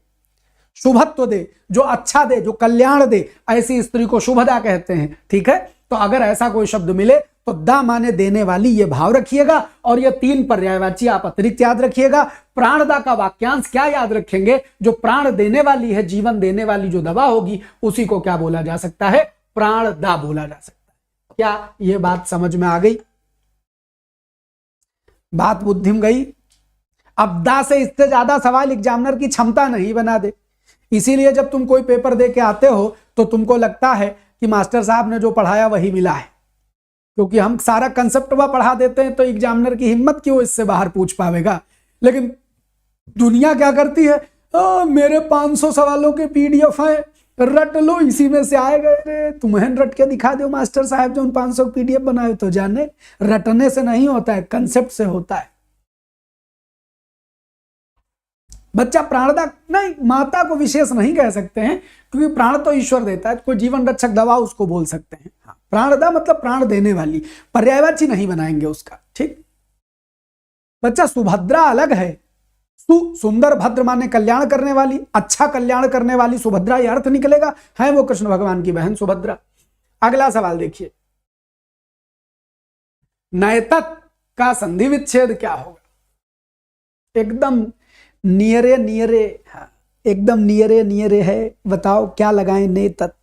शुभत्व दे, जो अच्छा दे, जो कल्याण दे, ऐसी स्त्री को शुभदा कहते हैं। ठीक है, तो अगर ऐसा कोई शब्द मिले तो दा माने देने वाली, ये भाव रखिएगा। और ये 3 पर्यायवाची आप अतिरिक्त याद रखिएगा। प्राणदा का वाक्यांश क्या याद रखेंगे? जो प्राण देने वाली है, जीवन देने वाली जो दवा होगी, उसी को क्या बोला जा सकता है? प्राणदा बोला जा सकता है। क्या ये बात समझ में आ गई? बात बुद्धि में गई? अब दा से इससे ज्यादा सवाल एग्जामिनर की क्षमता नहीं बना दे। इसीलिए जब तुम कोई पेपर दे के आते हो तो तुमको लगता है कि मास्टर साहब ने जो पढ़ाया वही मिला है, क्योंकि हम सारा कंसेप्ट वह पढ़ा देते हैं। तो एग्जामिनर की हिम्मत क्यों इससे बाहर पूछ पाएगा? लेकिन दुनिया क्या करती है? मेरे 500 सवालों के पीडीएफ है, रट लो, इसी में से आएगा। अरे तुम्हें रट के दिखा दो मास्टर साहब जो उन 500 पीडीएफ बनाए। तो जाने, रटने से नहीं होता है, कंसेप्ट से होता है। बच्चा प्राणदा नहीं, माता को विशेष नहीं कह सकते हैं, क्योंकि प्राण तो ईश्वर देता है। कोई जीवन रक्षक दवा उसको बोल सकते हैं। हाँ, प्राणदा मतलब प्राण देने वाली, पर्यायवाची नहीं बनाएंगे उसका। ठीक बच्चा, सुभद्रा अलग है। सुंदर, भद्र माने कल्याण करने वाली, अच्छा कल्याण करने वाली सुभद्रा, ये अर्थ निकलेगा। है वो कृष्ण भगवान की बहन सुभद्रा। अगला सवाल देखिए, नयतत का संधि विच्छेद क्या होगा? एकदम नियरे नियरे, हाँ, एकदम नियरे नियरे है, बताओ क्या लगाएं? ने तत्।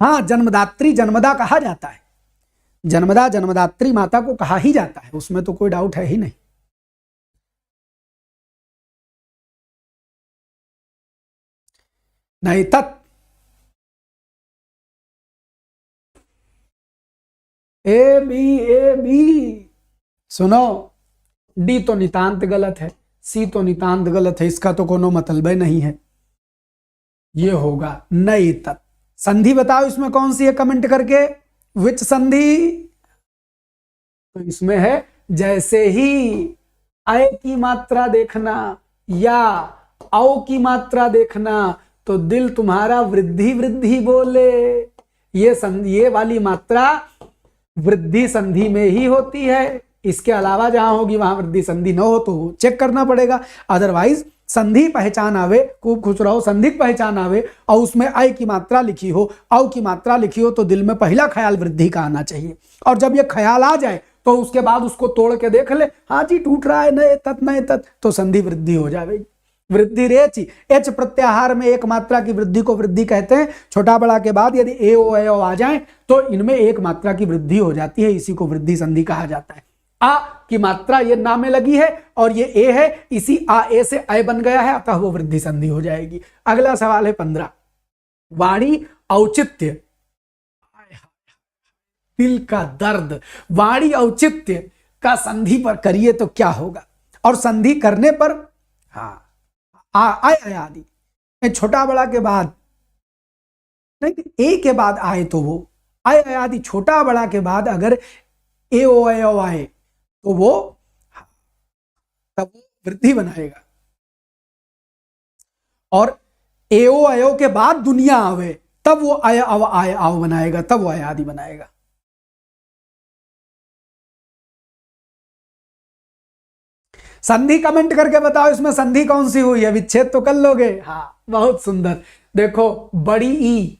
हाँ, जन्मदात्री जन्मदा कहा जाता है, जन्मदा जन्मदात्री माता को कहा ही जाता है, उसमें तो कोई डाउट है ही नहीं। नहीं तत्, ए बी, ए बी। सुनो, डी तो नितांत गलत है, सी तो नितांत गलत है, इसका तो कोनो मतलब ही नहीं है। ये होगा नहीं तत्। संधि बताओ इसमें कौन सी है, कमेंट करके। विच संधि? तो इसमें है जैसे ही आय की मात्रा देखना या औ की मात्रा देखना तो दिल तुम्हारा वृद्धि वृद्धि बोले। ये वाली मात्रा वृद्धि संधि में ही होती है, इसके अलावा जहां होगी वहां वृद्धि संधि न हो तो चेक करना पड़ेगा। अदरवाइज संधि पहचान आवे, खूब खुश रहो, संधि पहचान आवे और उसमें आय की मात्रा लिखी हो, औ की मात्रा लिखी हो, तो दिल में पहला ख्याल वृद्धि का आना चाहिए। और जब ये ख्याल आ जाए तो उसके बाद उसको तोड़ के देख ले, हाँ जी टूट रहा है, नए तत् नए तत्, तो संधि वृद्धि हो जाएगी। वृद्धि रेच, एच प्रत्याहार में एक मात्रा की वृद्धि को वृद्धि कहते हैं। छोटा बड़ा के बाद यदि ए ओ आ जाए तो इनमें एक मात्रा की वृद्धि हो जाती है, इसी को वृद्धि संधि कहा जाता है। आ की मात्रा ये ना में लगी है और ये ए है, इसी आ ए से अय बन गया है, अतः वो वृद्धि संधि हो जाएगी। अगला सवाल है 15, वाणी औचित्य। दिल का दर्द, वाणी औचित्य का संधि पर करिए तो क्या होगा? और संधि करने पर हाँ आय आदि, छोटा बड़ा के बाद नहीं, ए के बाद आए तो वो आय आदि, छोटा बड़ा के बाद अगर ए ओ आए तो वो तब वृद्धि बनाएगा। और ए ओ अयो के बाद दुनिया आवे तब वो आय आव बनाएगा, तब वो आय आदि बनाएगा। संधि कमेंट करके बताओ इसमें संधि कौन सी हुई है, विच्छेद तो कर लोगे? हाँ बहुत सुंदर। देखो बड़ी ई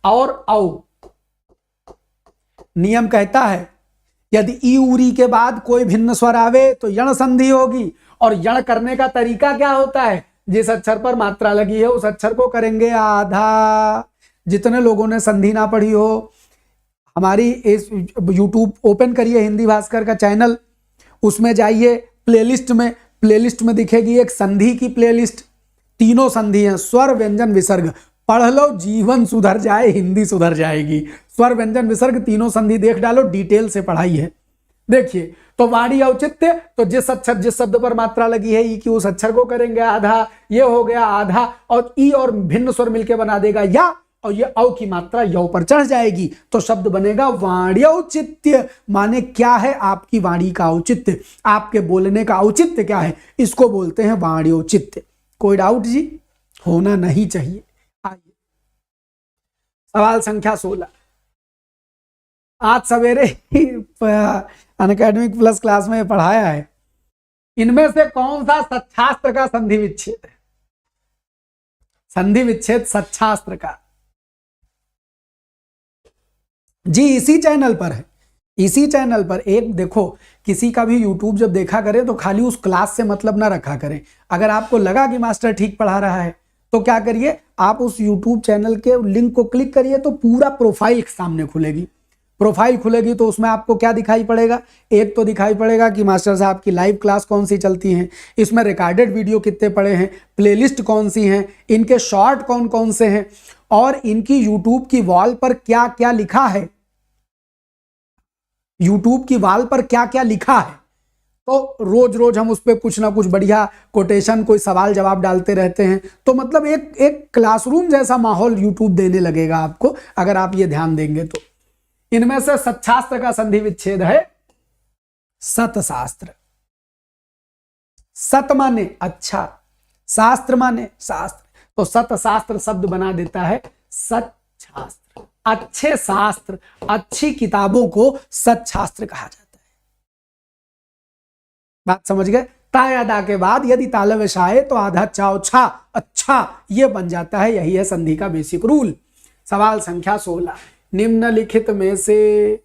और औ, नियम कहता है यदि ई उरी के बाद कोई भिन्न स्वर आवे तो यण संधि होगी। और यण करने का तरीका क्या होता है? जिस अक्षर पर मात्रा लगी है उस अक्षर को करेंगे आधा। जितने लोगों ने संधि ना पढ़ी हो, हमारी इस यूट्यूब ओपन करिए हिंदी भास्कर का चैनल, उसमें जाइए प्लेलिस्ट में दिखेगी एक संधि की प्लेलिस्ट, तीनों संधि हैं, स्वर व्यंजन विसर्ग। पढ़ लो, जीवन सुधर जाए, हिंदी सुधर जाएगी। स्वर व्यंजन विसर्ग तीनों संधि देख डालो, डिटेल से पढ़ाई है। देखिए तो वाणी औचित्य, तो जिस शब्द पर मात्रा लगी है ई की उस अक्षर को करेंगे आधा, ये हो गया आधा। और ई और भिन्न स्वर मिलके बना देगा या, और ये औ की मात्रा यौ पर चढ़ जाएगी तो शब्द बनेगा वाणी औचित्य। माने क्या है? आपकी वाणी का औचित्य, आपके बोलने का औचित्य क्या है, इसको बोलते हैं वाणी औचित्य। कोई डाउट जी? होना नहीं चाहिए। आइए सवाल संख्या 16, आज सवेरे अनअकैडमिक प्लस क्लास में पढ़ाया है। इनमें से कौन सा सच्छास्त्र का संधि विच्छेद है? संधि विच्छेद सच्छास्त्र का जी इसी चैनल पर है, इसी चैनल पर। एक देखो, किसी का भी यूट्यूब जब देखा करे तो खाली उस क्लास से मतलब ना रखा करें। अगर आपको लगा कि मास्टर ठीक पढ़ा रहा है तो क्या करिए, आप उस यूट्यूब चैनल के लिंक को क्लिक करिए तो पूरा प्रोफाइल सामने खुलेगी। प्रोफाइल खुलेगी तो उसमें आपको क्या दिखाई पड़ेगा? एक तो दिखाई पड़ेगा कि मास्टर साहब की लाइव क्लास कौन सी चलती हैं, इसमें रिकॉर्डेड वीडियो कितने पड़े हैं, प्लेलिस्ट कौन सी हैं, इनके शॉर्ट कौन कौन से हैं, और इनकी यूट्यूब की वॉल पर क्या क्या लिखा है, यूट्यूब की वॉल पर क्या क्या लिखा है। तो रोज रोज हम उस पर कुछ ना कुछ बढ़िया कोटेशन, कोई सवाल जवाब डालते रहते हैं। तो मतलब एक क्लासरूम जैसा माहौल यूट्यूब देने लगेगा आपको, अगर आप ये ध्यान देंगे तो। इनमें से सच्छास्त्र का संधि विच्छेद है सतशास्त्र। सत माने अच्छा, शास्त्र माने शास्त्र, तो सतशास्त्र शब्द बना देता है सच्छास्त्र। अच्छे शास्त्र, अच्छी किताबों को सच्छास्त्र कहा जाता है। बात समझ गए? ता या दा के बाद यदि तालव्य आए तो आधा चाओ छा, अच्छा, ये बन जाता है। यही है संधि का बेसिक रूल। सवाल संख्या 16, निम्नलिखित में से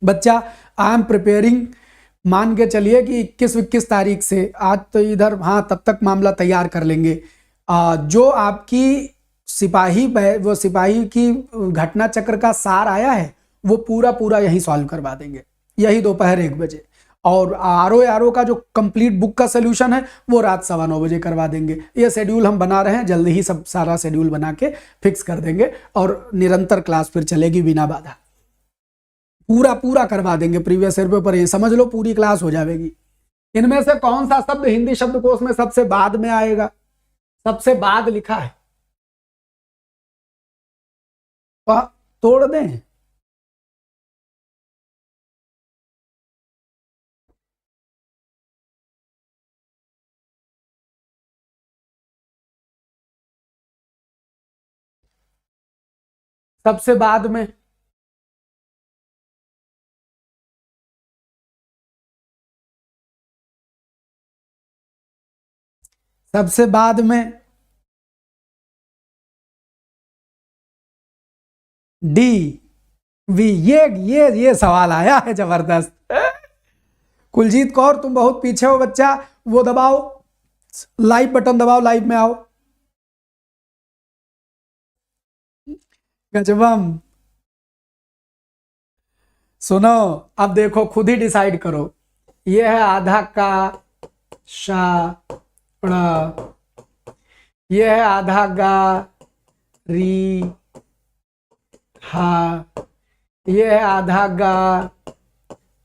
बच्चा आई एम प्रिपेयरिंग, मान के चलिए कि 21 तारीख से, आज तो इधर हाँ तब तक मामला तैयार कर लेंगे। जो आपकी वो सिपाही की घटना चक्र का सार आया है वो पूरा पूरा यही सॉल्व करवा देंगे, यही दोपहर 1 बजे। और आरओ का जो कंप्लीट बुक का सोल्यूशन है वो रात 9:15 बजे करवा देंगे। ये शेड्यूल हम बना रहे हैं, जल्दी ही सब सारा शेड्यूल बना के फिक्स कर देंगे और निरंतर क्लास फिर चलेगी बिना बाधा। पूरा पूरा करवा देंगे प्रीवियस ईयर पेपर, ये समझ लो पूरी क्लास हो जाएगी। इनमें से कौन सा शब्द हिंदी शब्दकोश में सबसे बाद में आएगा? सबसे बाद लिखा है, तोड़ दें। सबसे बाद में सबसे बाद में डी वी। ये सवाल आया है जबरदस्त। कुलजीत कौर तुम बहुत पीछे हो बच्चा, वो दबाओ, लाइव बटन दबाओ, लाइव में आओ। गजबम। सुनो, अब देखो खुद ही डिसाइड करो। ये है आधा का शा ण, ये है आधा गा री हा, ये है आधा गा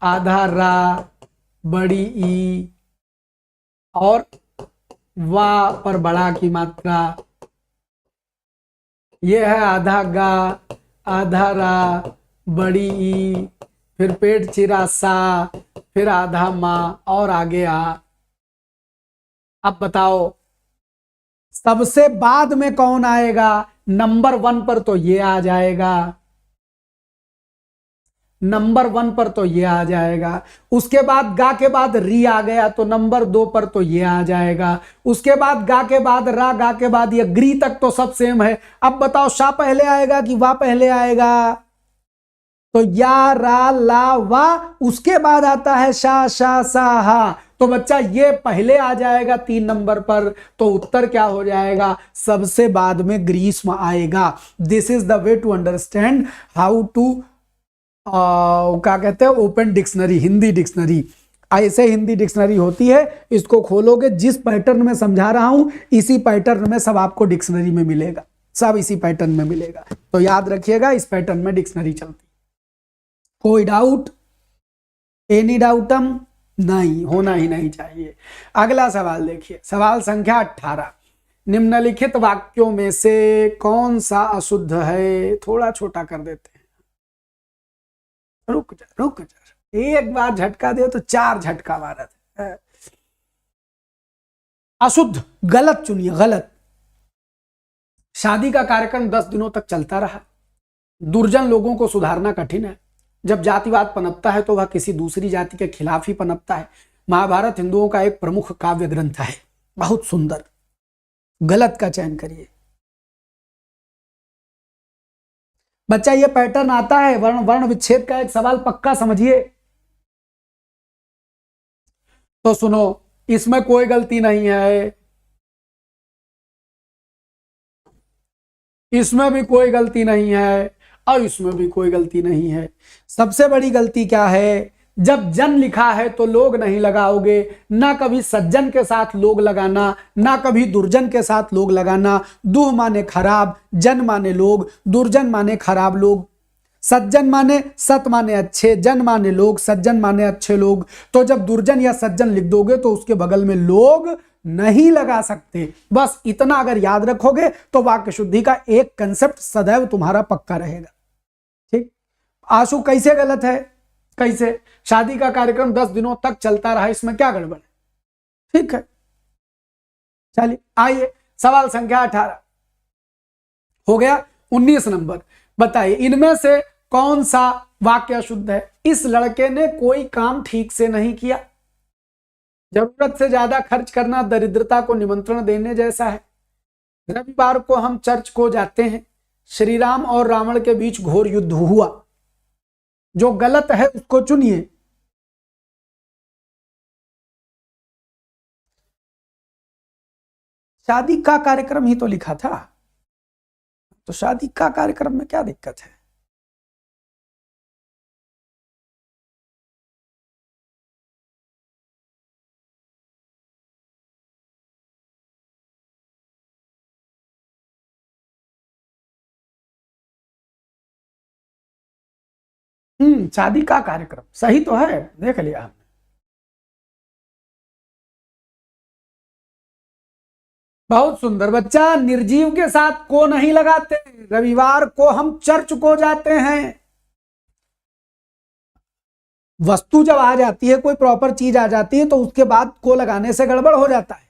आधा रा बड़ी ई, और वा पर बड़ा की मात्रा। ये है आधा गा आधा रा बड़ी ई, फिर पेट चिरा सा, फिर आधा माँ और आगे आ। अब बताओ सबसे बाद में कौन आएगा? नंबर 1 पर तो ये आ जाएगा, नंबर 1 पर तो ये आ जाएगा। उसके बाद गा के बाद री आ गया तो नंबर 2 पर तो ये आ जाएगा। उसके बाद गा के बाद रा, गा के बाद ये ग्री तक तो सब सेम है। अब बताओ शा पहले आएगा कि वा पहले आएगा? तो या रा ला वा, उसके बाद आता है शा शा सा हा। तो बच्चा ये पहले आ जाएगा 3 नंबर पर, तो उत्तर क्या हो जाएगा? सबसे बाद में ग्रीष्म आएगा। This is the way to understand how to क्या कहते हैं ओपन डिक्शनरी, हिंदी डिक्शनरी। ऐसे हिंदी डिक्शनरी होती है, इसको खोलोगे, जिस पैटर्न में समझा रहा हूं इसी पैटर्न में सब आपको डिक्शनरी में मिलेगा, सब इसी पैटर्न में मिलेगा। तो याद रखिएगा इस पैटर्न में डिक्शनरी चलती। कोई डाउट? एनी डाउटम? नहीं, होना ही नहीं चाहिए। अगला सवाल देखिए, सवाल संख्या 18। निम्नलिखित वाक्यों में से कौन सा अशुद्ध है? थोड़ा छोटा कर देते हैं। रुक जा, एक बार झटका दे तो 4 झटका मारा था। अशुद्ध, गलत चुनिए, गलत। शादी का कार्यक्रम 10 दिनों तक चलता रहा। दुर्जन लोगों को सुधारना कठिन है। जब जातिवाद पनपता है तो वह किसी दूसरी जाति के खिलाफ ही पनपता है। महाभारत हिंदुओं का एक प्रमुख काव्य ग्रंथ है, बहुत सुंदर। गलत का चयन करिए बच्चा। ये पैटर्न आता है, वर्ण विच्छेद का एक सवाल पक्का समझिए। तो सुनो, इसमें कोई गलती नहीं है, इसमें भी कोई गलती नहीं है, और इसमें भी कोई गलती नहीं है। सबसे बड़ी गलती क्या है? जब जन लिखा है तो लोग नहीं लगाओगे। ना कभी सज्जन के साथ लोग लगाना, ना कभी दुर्जन के साथ लोग लगाना। दुह माने खराब, जन माने लोग, दुर्जन माने खराब लोग। सज्जन माने सत माने अच्छे, जन माने लोग, सज्जन माने अच्छे लोग। तो जब दुर्जन या सज्जन लिख दोगे तो उसके बगल में लोग नहीं लगा सकते। बस इतना अगर याद रखोगे तो वाक्य शुद्धि का एक कंसेप्ट सदैव तुम्हारा पक्का रहेगा। ठीक। आशु कैसे गलत है? कैसे? शादी का कार्यक्रम 10 दिनों तक चलता रहा, इसमें क्या गड़बड़ है? ठीक है, चलिए आइए सवाल संख्या 18 हो गया। 19 नंबर बताइए, इनमें से कौन सा वाक्य अशुद्ध है? इस लड़के ने कोई काम ठीक से नहीं किया। जरूरत से ज्यादा खर्च करना दरिद्रता को निमंत्रण देने जैसा है। रविवार को हम चर्च को जाते हैं। श्री राम और रावण के बीच घोर युद्ध हुआ। जो गलत है उसको चुनिए। शादी का कार्यक्रम ही तो लिखा था, तो शादी का कार्यक्रम में क्या दिक्कत है? शादी का कार्यक्रम सही तो है, देख लिया हमने। बहुत सुंदर बच्चा। निर्जीव के साथ को नहीं लगाते, रविवार को हम चर्च को जाते हैं। वस्तु जब आ जाती है, कोई प्रॉपर चीज आ जाती है, तो उसके बाद को लगाने से गड़बड़ हो जाता है।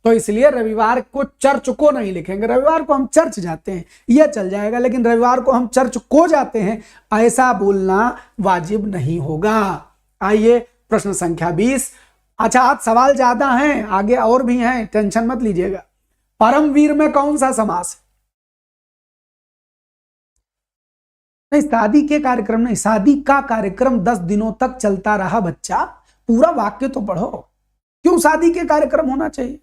तो इसलिए रविवार को चर्च को नहीं लिखेंगे, रविवार को हम चर्च जाते हैं यह चल जाएगा, लेकिन रविवार को हम चर्च को जाते हैं ऐसा बोलना वाजिब नहीं होगा। आइए प्रश्न संख्या 20। अच्छा, आज सवाल ज्यादा हैं, आगे और भी हैं, टेंशन मत लीजिएगा। परमवीर में कौन सा समास है? नहीं, शादी के कार्यक्रम नहीं, शादी का कार्यक्रम 10 दिनों तक चलता रहा। बच्चा पूरा वाक्य तो पढ़ो, क्यों शादी के कार्यक्रम होना चाहिए?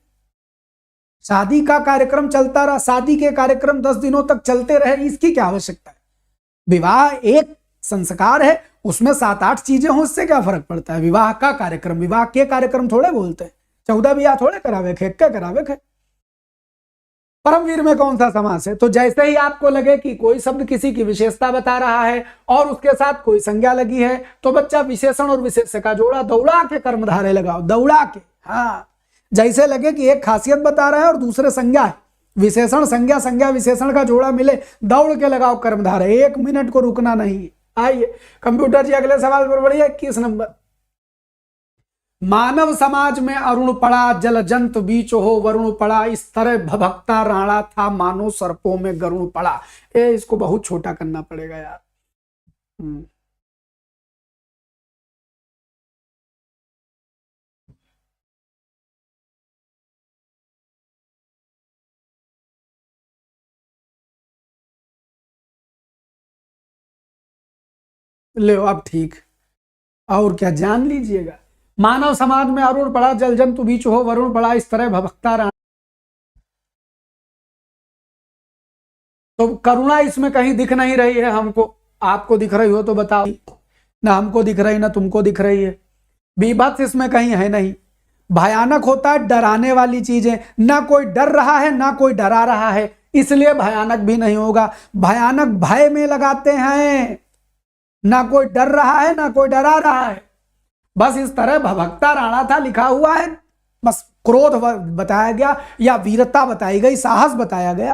शादी का कार्यक्रम चलता रहा, शादी के कार्यक्रम 10 दिनों तक चलते रहे, इसकी क्या आवश्यकता है? विवाह एक संस्कार है, उसमें 7-8 चीजें हो, इससे क्या फर्क पड़ता है? विवाह का कार्यक्रम, विवाह के कार्यक्रम थोड़े बोलते हैं, 14 ब्याह थोड़े करावे खे, क्या करावे खे। परमवीर में कौन सा समास है? तो जैसे ही आपको लगे कि कोई शब्द किसी की विशेषता बता रहा है और उसके साथ कोई संज्ञा लगी है, तो बच्चा विशेषण और विशेष्य का जोड़ा दौड़ा के कर्मधारय लगाओ, दौड़ा के। हाँ, जैसे लगे कि एक खासियत बता रहा है और दूसरे संज्ञा है, विशेषण संज्ञा, संज्ञा विशेषण का जोड़ा मिले, दौड़ के लगाओ कर्मधारय, 1 मिनट को रुकना नहीं। आइए कंप्यूटर जी अगले सवाल पर बढ़िए, 21 नंबर। मानव समाज में अरुण पड़ा, जल जंत बीच हो वरुण पड़ा, इस तरह भभकता राणा था, मानो सर्पों में गरुण पड़ा। इसको बहुत छोटा करना पड़ेगा यार। ले अब ठीक, और क्या जान लीजिएगा। मानव समाज में अरुण पड़ा, जल जंतु बीच हो वरुण पड़ा, इस तरह भभकता राणा। तो करुणा इसमें कहीं दिख नहीं रही है हमको, आपको दिख रही हो तो बताओ। ना हमको दिख रही, ना तुमको दिख रही है। बीभत्स इसमें कहीं है नहीं। भयानक होता है डराने वाली चीजें, ना कोई डर रहा है ना कोई डरा रहा है, इसलिए भयानक भी नहीं होगा। भयानक भय में लगाते हैं, ना कोई डर रहा है ना कोई डरा रहा है। बस इस तरह भभकता राणा था लिखा हुआ है, बस क्रोध बताया गया या वीरता बताई गई, साहस बताया गया।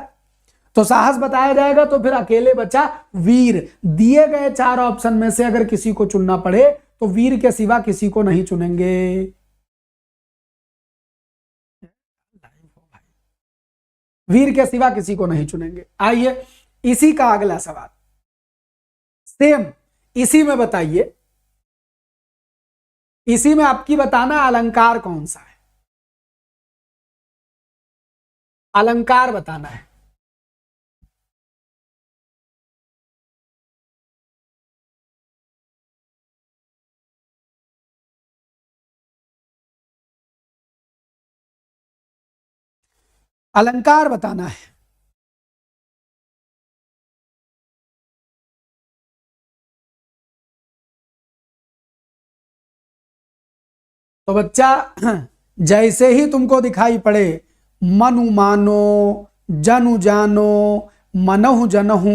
तो साहस बताया जाएगा तो फिर अकेले बचा वीर। दिए गए 4 ऑप्शन में से अगर किसी को चुनना पड़े तो वीर के सिवा किसी को नहीं चुनेंगे। वीर के सिवा किसी को नहीं चुनेंगे। आइए इसी का अगला सवाल, सेम इसी में बताइए, इसी में आपकी बताना अलंकार कौन सा है, अलंकार बताना है। अलंकार बताना है। तो बच्चा जैसे ही तुमको दिखाई पड़े मनु मानो, जनु जानो, मनहु जनहु,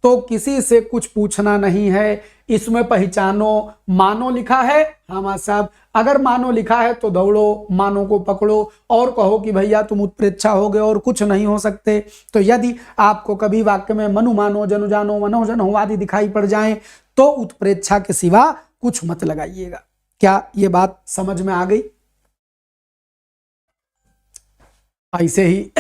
तो किसी से कुछ पूछना नहीं है, इसमें पहचानो। मानो लिखा है हम सब, अगर मानो लिखा है तो दौड़ो, मानो को पकड़ो और कहो कि भैया तुम उत्प्रेक्षा हो गए और कुछ नहीं हो सकते। तो यदि आपको कभी वाक्य में मनु मानो, जनु जानो, मनहु जनहु आदि दिखाई पड़ जाए तो उत्प्रेक्षा के सिवा कुछ मत लगाइएगा। क्या ये बात समझ में आ गई? ऐसे ही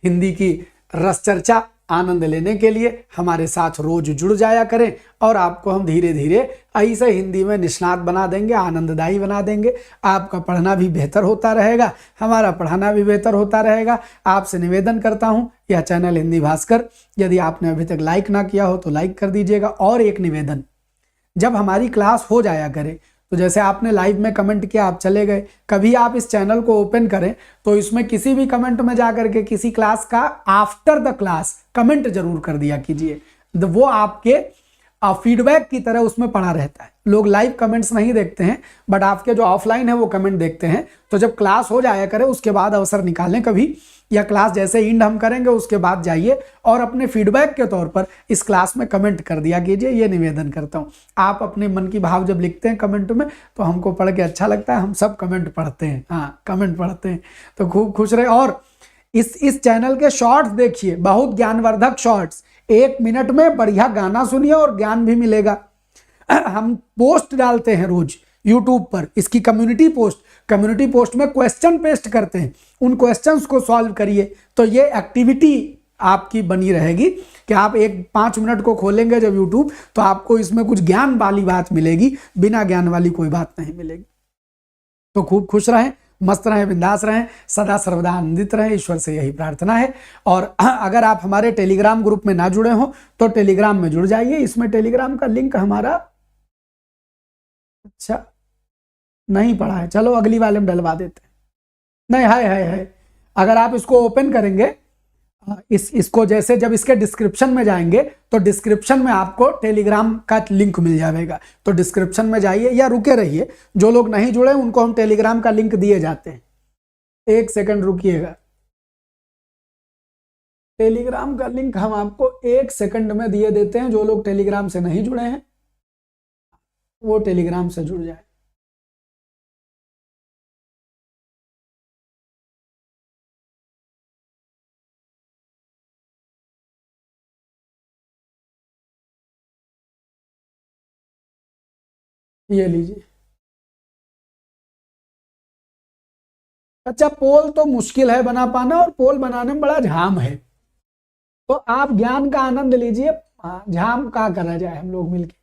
हिंदी की रस चर्चा आनंद लेने के लिए हमारे साथ रोज जुड़ जाया करें और आपको हम धीरे धीरे ऐसे हिंदी में निष्णात बना देंगे, आनंददायी बना देंगे। आपका पढ़ना भी बेहतर होता रहेगा, हमारा पढ़ाना भी बेहतर होता रहेगा। आपसे निवेदन करता हूं, यह चैनल हिंदी भास्कर, यदि आपने अभी तक लाइक ना किया हो तो लाइक कर दीजिएगा। और एक निवेदन, जब हमारी क्लास हो जाया करे, तो जैसे आपने लाइव में कमेंट किया, आप चले गए, कभी आप इस चैनल को ओपन करें तो इसमें किसी भी कमेंट में जाकर के किसी क्लास का आफ्टर द क्लास कमेंट जरूर कर दिया कीजिए, वो आपके फीडबैक की तरह उसमें पड़ा रहता है। लोग लाइव कमेंट्स नहीं देखते हैं, बट आपके जो ऑफलाइन है वो कमेंट देखते हैं। तो जब क्लास हो जाया करे उसके बाद अवसर निकालें कभी, या क्लास जैसे इंड हम करेंगे उसके बाद जाइए और अपने फीडबैक के तौर पर इस क्लास में कमेंट कर दिया कीजिए। ये निवेदन करता हूँ। आप अपने मन की भाव जब लिखते हैं कमेंट में तो हमको पढ़ के अच्छा लगता है, हम सब कमेंट पढ़ते हैं, हाँ कमेंट पढ़ते हैं। तो खूब खुश रहे। और इस चैनल के शॉर्ट्स देखिए, बहुत ज्ञानवर्धक शॉर्ट्स, 1 मिनट में बढ़िया गाना सुनिए और ज्ञान भी मिलेगा। हम पोस्ट डालते हैं रोज यूट्यूब पर, इसकी कम्युनिटी पोस्ट में क्वेश्चन पेस्ट करते हैं, उन क्वेश्चंस को सॉल्व करिए। तो ये एक्टिविटी आपकी बनी रहेगी कि आप 5 मिनट को खोलेंगे जब यूट्यूब, तो आपको इसमें कुछ ज्ञान वाली बात मिलेगी, बिना ज्ञान वाली कोई बात नहीं मिलेगी। तो खूब खुश रहें, मस्त रहें, बिंदास रहें, सदा सर्वदा आनंदित रहें, ईश्वर से यही प्रार्थना है। और अगर आप हमारे टेलीग्राम ग्रुप में ना जुड़े हो तो टेलीग्राम में जुड़ जाइए। इसमें टेलीग्राम का लिंक हमारा, अच्छा नहीं पड़ा है, चलो अगली वाले में डलवा देते हैं। नहीं है। अगर आप इसको ओपन करेंगे, इसको जैसे जब इसके डिस्क्रिप्शन में जाएंगे तो डिस्क्रिप्शन में आपको टेलीग्राम का लिंक मिल जाएगा। तो डिस्क्रिप्शन में जाइए या रुके रहिए, जो लोग नहीं जुड़े उनको हम टेलीग्राम का लिंक दिए जाते हैं। 1 सेकंड रुकिएगा, टेलीग्राम का लिंक हम आपको 1 सेकंड में दिए देते हैं। जो लोग टेलीग्राम से नहीं जुड़े हैं वो टेलीग्राम से जुड़ जाए। ये लीजिए। अच्छा, पोल तो मुश्किल है बना पाना और पोल बनाने में बड़ा झाम है, तो आप ज्ञान का आनंद लीजिए। झाम का करा जाए हम लोग मिलके।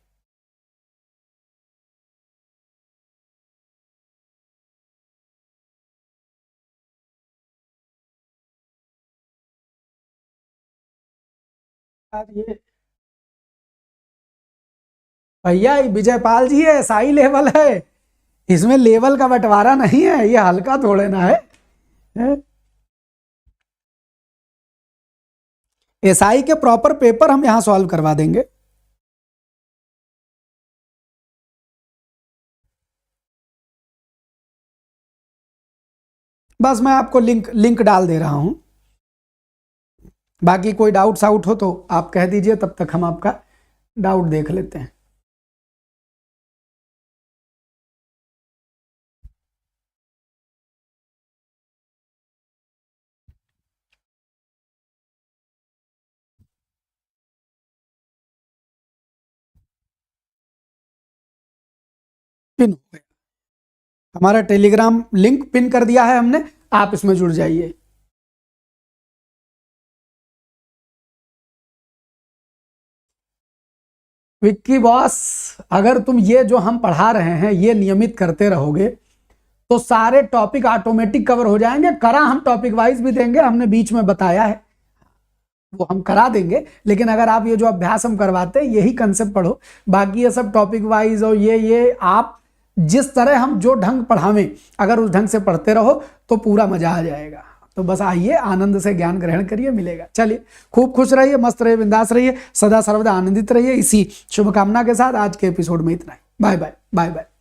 ये भैया विजयपाल जी, ऐसा ही लेवल है, इसमें लेवल का बंटवारा नहीं है, ये हल्का थोड़े ना है। एसआई के प्रॉपर पेपर हम यहां सॉल्व करवा देंगे। बस मैं आपको लिंक डाल दे रहा हूं, बाकी कोई डाउट्स आउट हो तो आप कह दीजिए, तब तक हम आपका डाउट देख लेते हैं। पिन हो गया, हमारा टेलीग्राम लिंक पिन कर दिया है हमने, आप इसमें जुड़ जाइए। विक्की बॉस, अगर तुम ये जो हम पढ़ा रहे हैं ये नियमित करते रहोगे तो सारे टॉपिक ऑटोमेटिक कवर हो जाएंगे। करा हम टॉपिक वाइज भी देंगे, हमने बीच में बताया है, वो हम करा देंगे। लेकिन अगर आप ये जो अभ्यास हम करवाते हैं यही कंसेप्ट पढ़ो, बाकी ये सब टॉपिक वाइज और ये आप जिस तरह हम जो ढंग पढ़ावें अगर उस ढंग से पढ़ते रहो तो पूरा मजा आ जाएगा। तो बस आइए, आनंद से ज्ञान ग्रहण करिए, मिलेगा। चलिए, खूब खुश रहिए, मस्त रहिए, बिंदास रहिए, सदा सर्वदा आनंदित रहिए। इसी शुभकामना के साथ आज के एपिसोड में इतना ही। Bye bye, bye bye.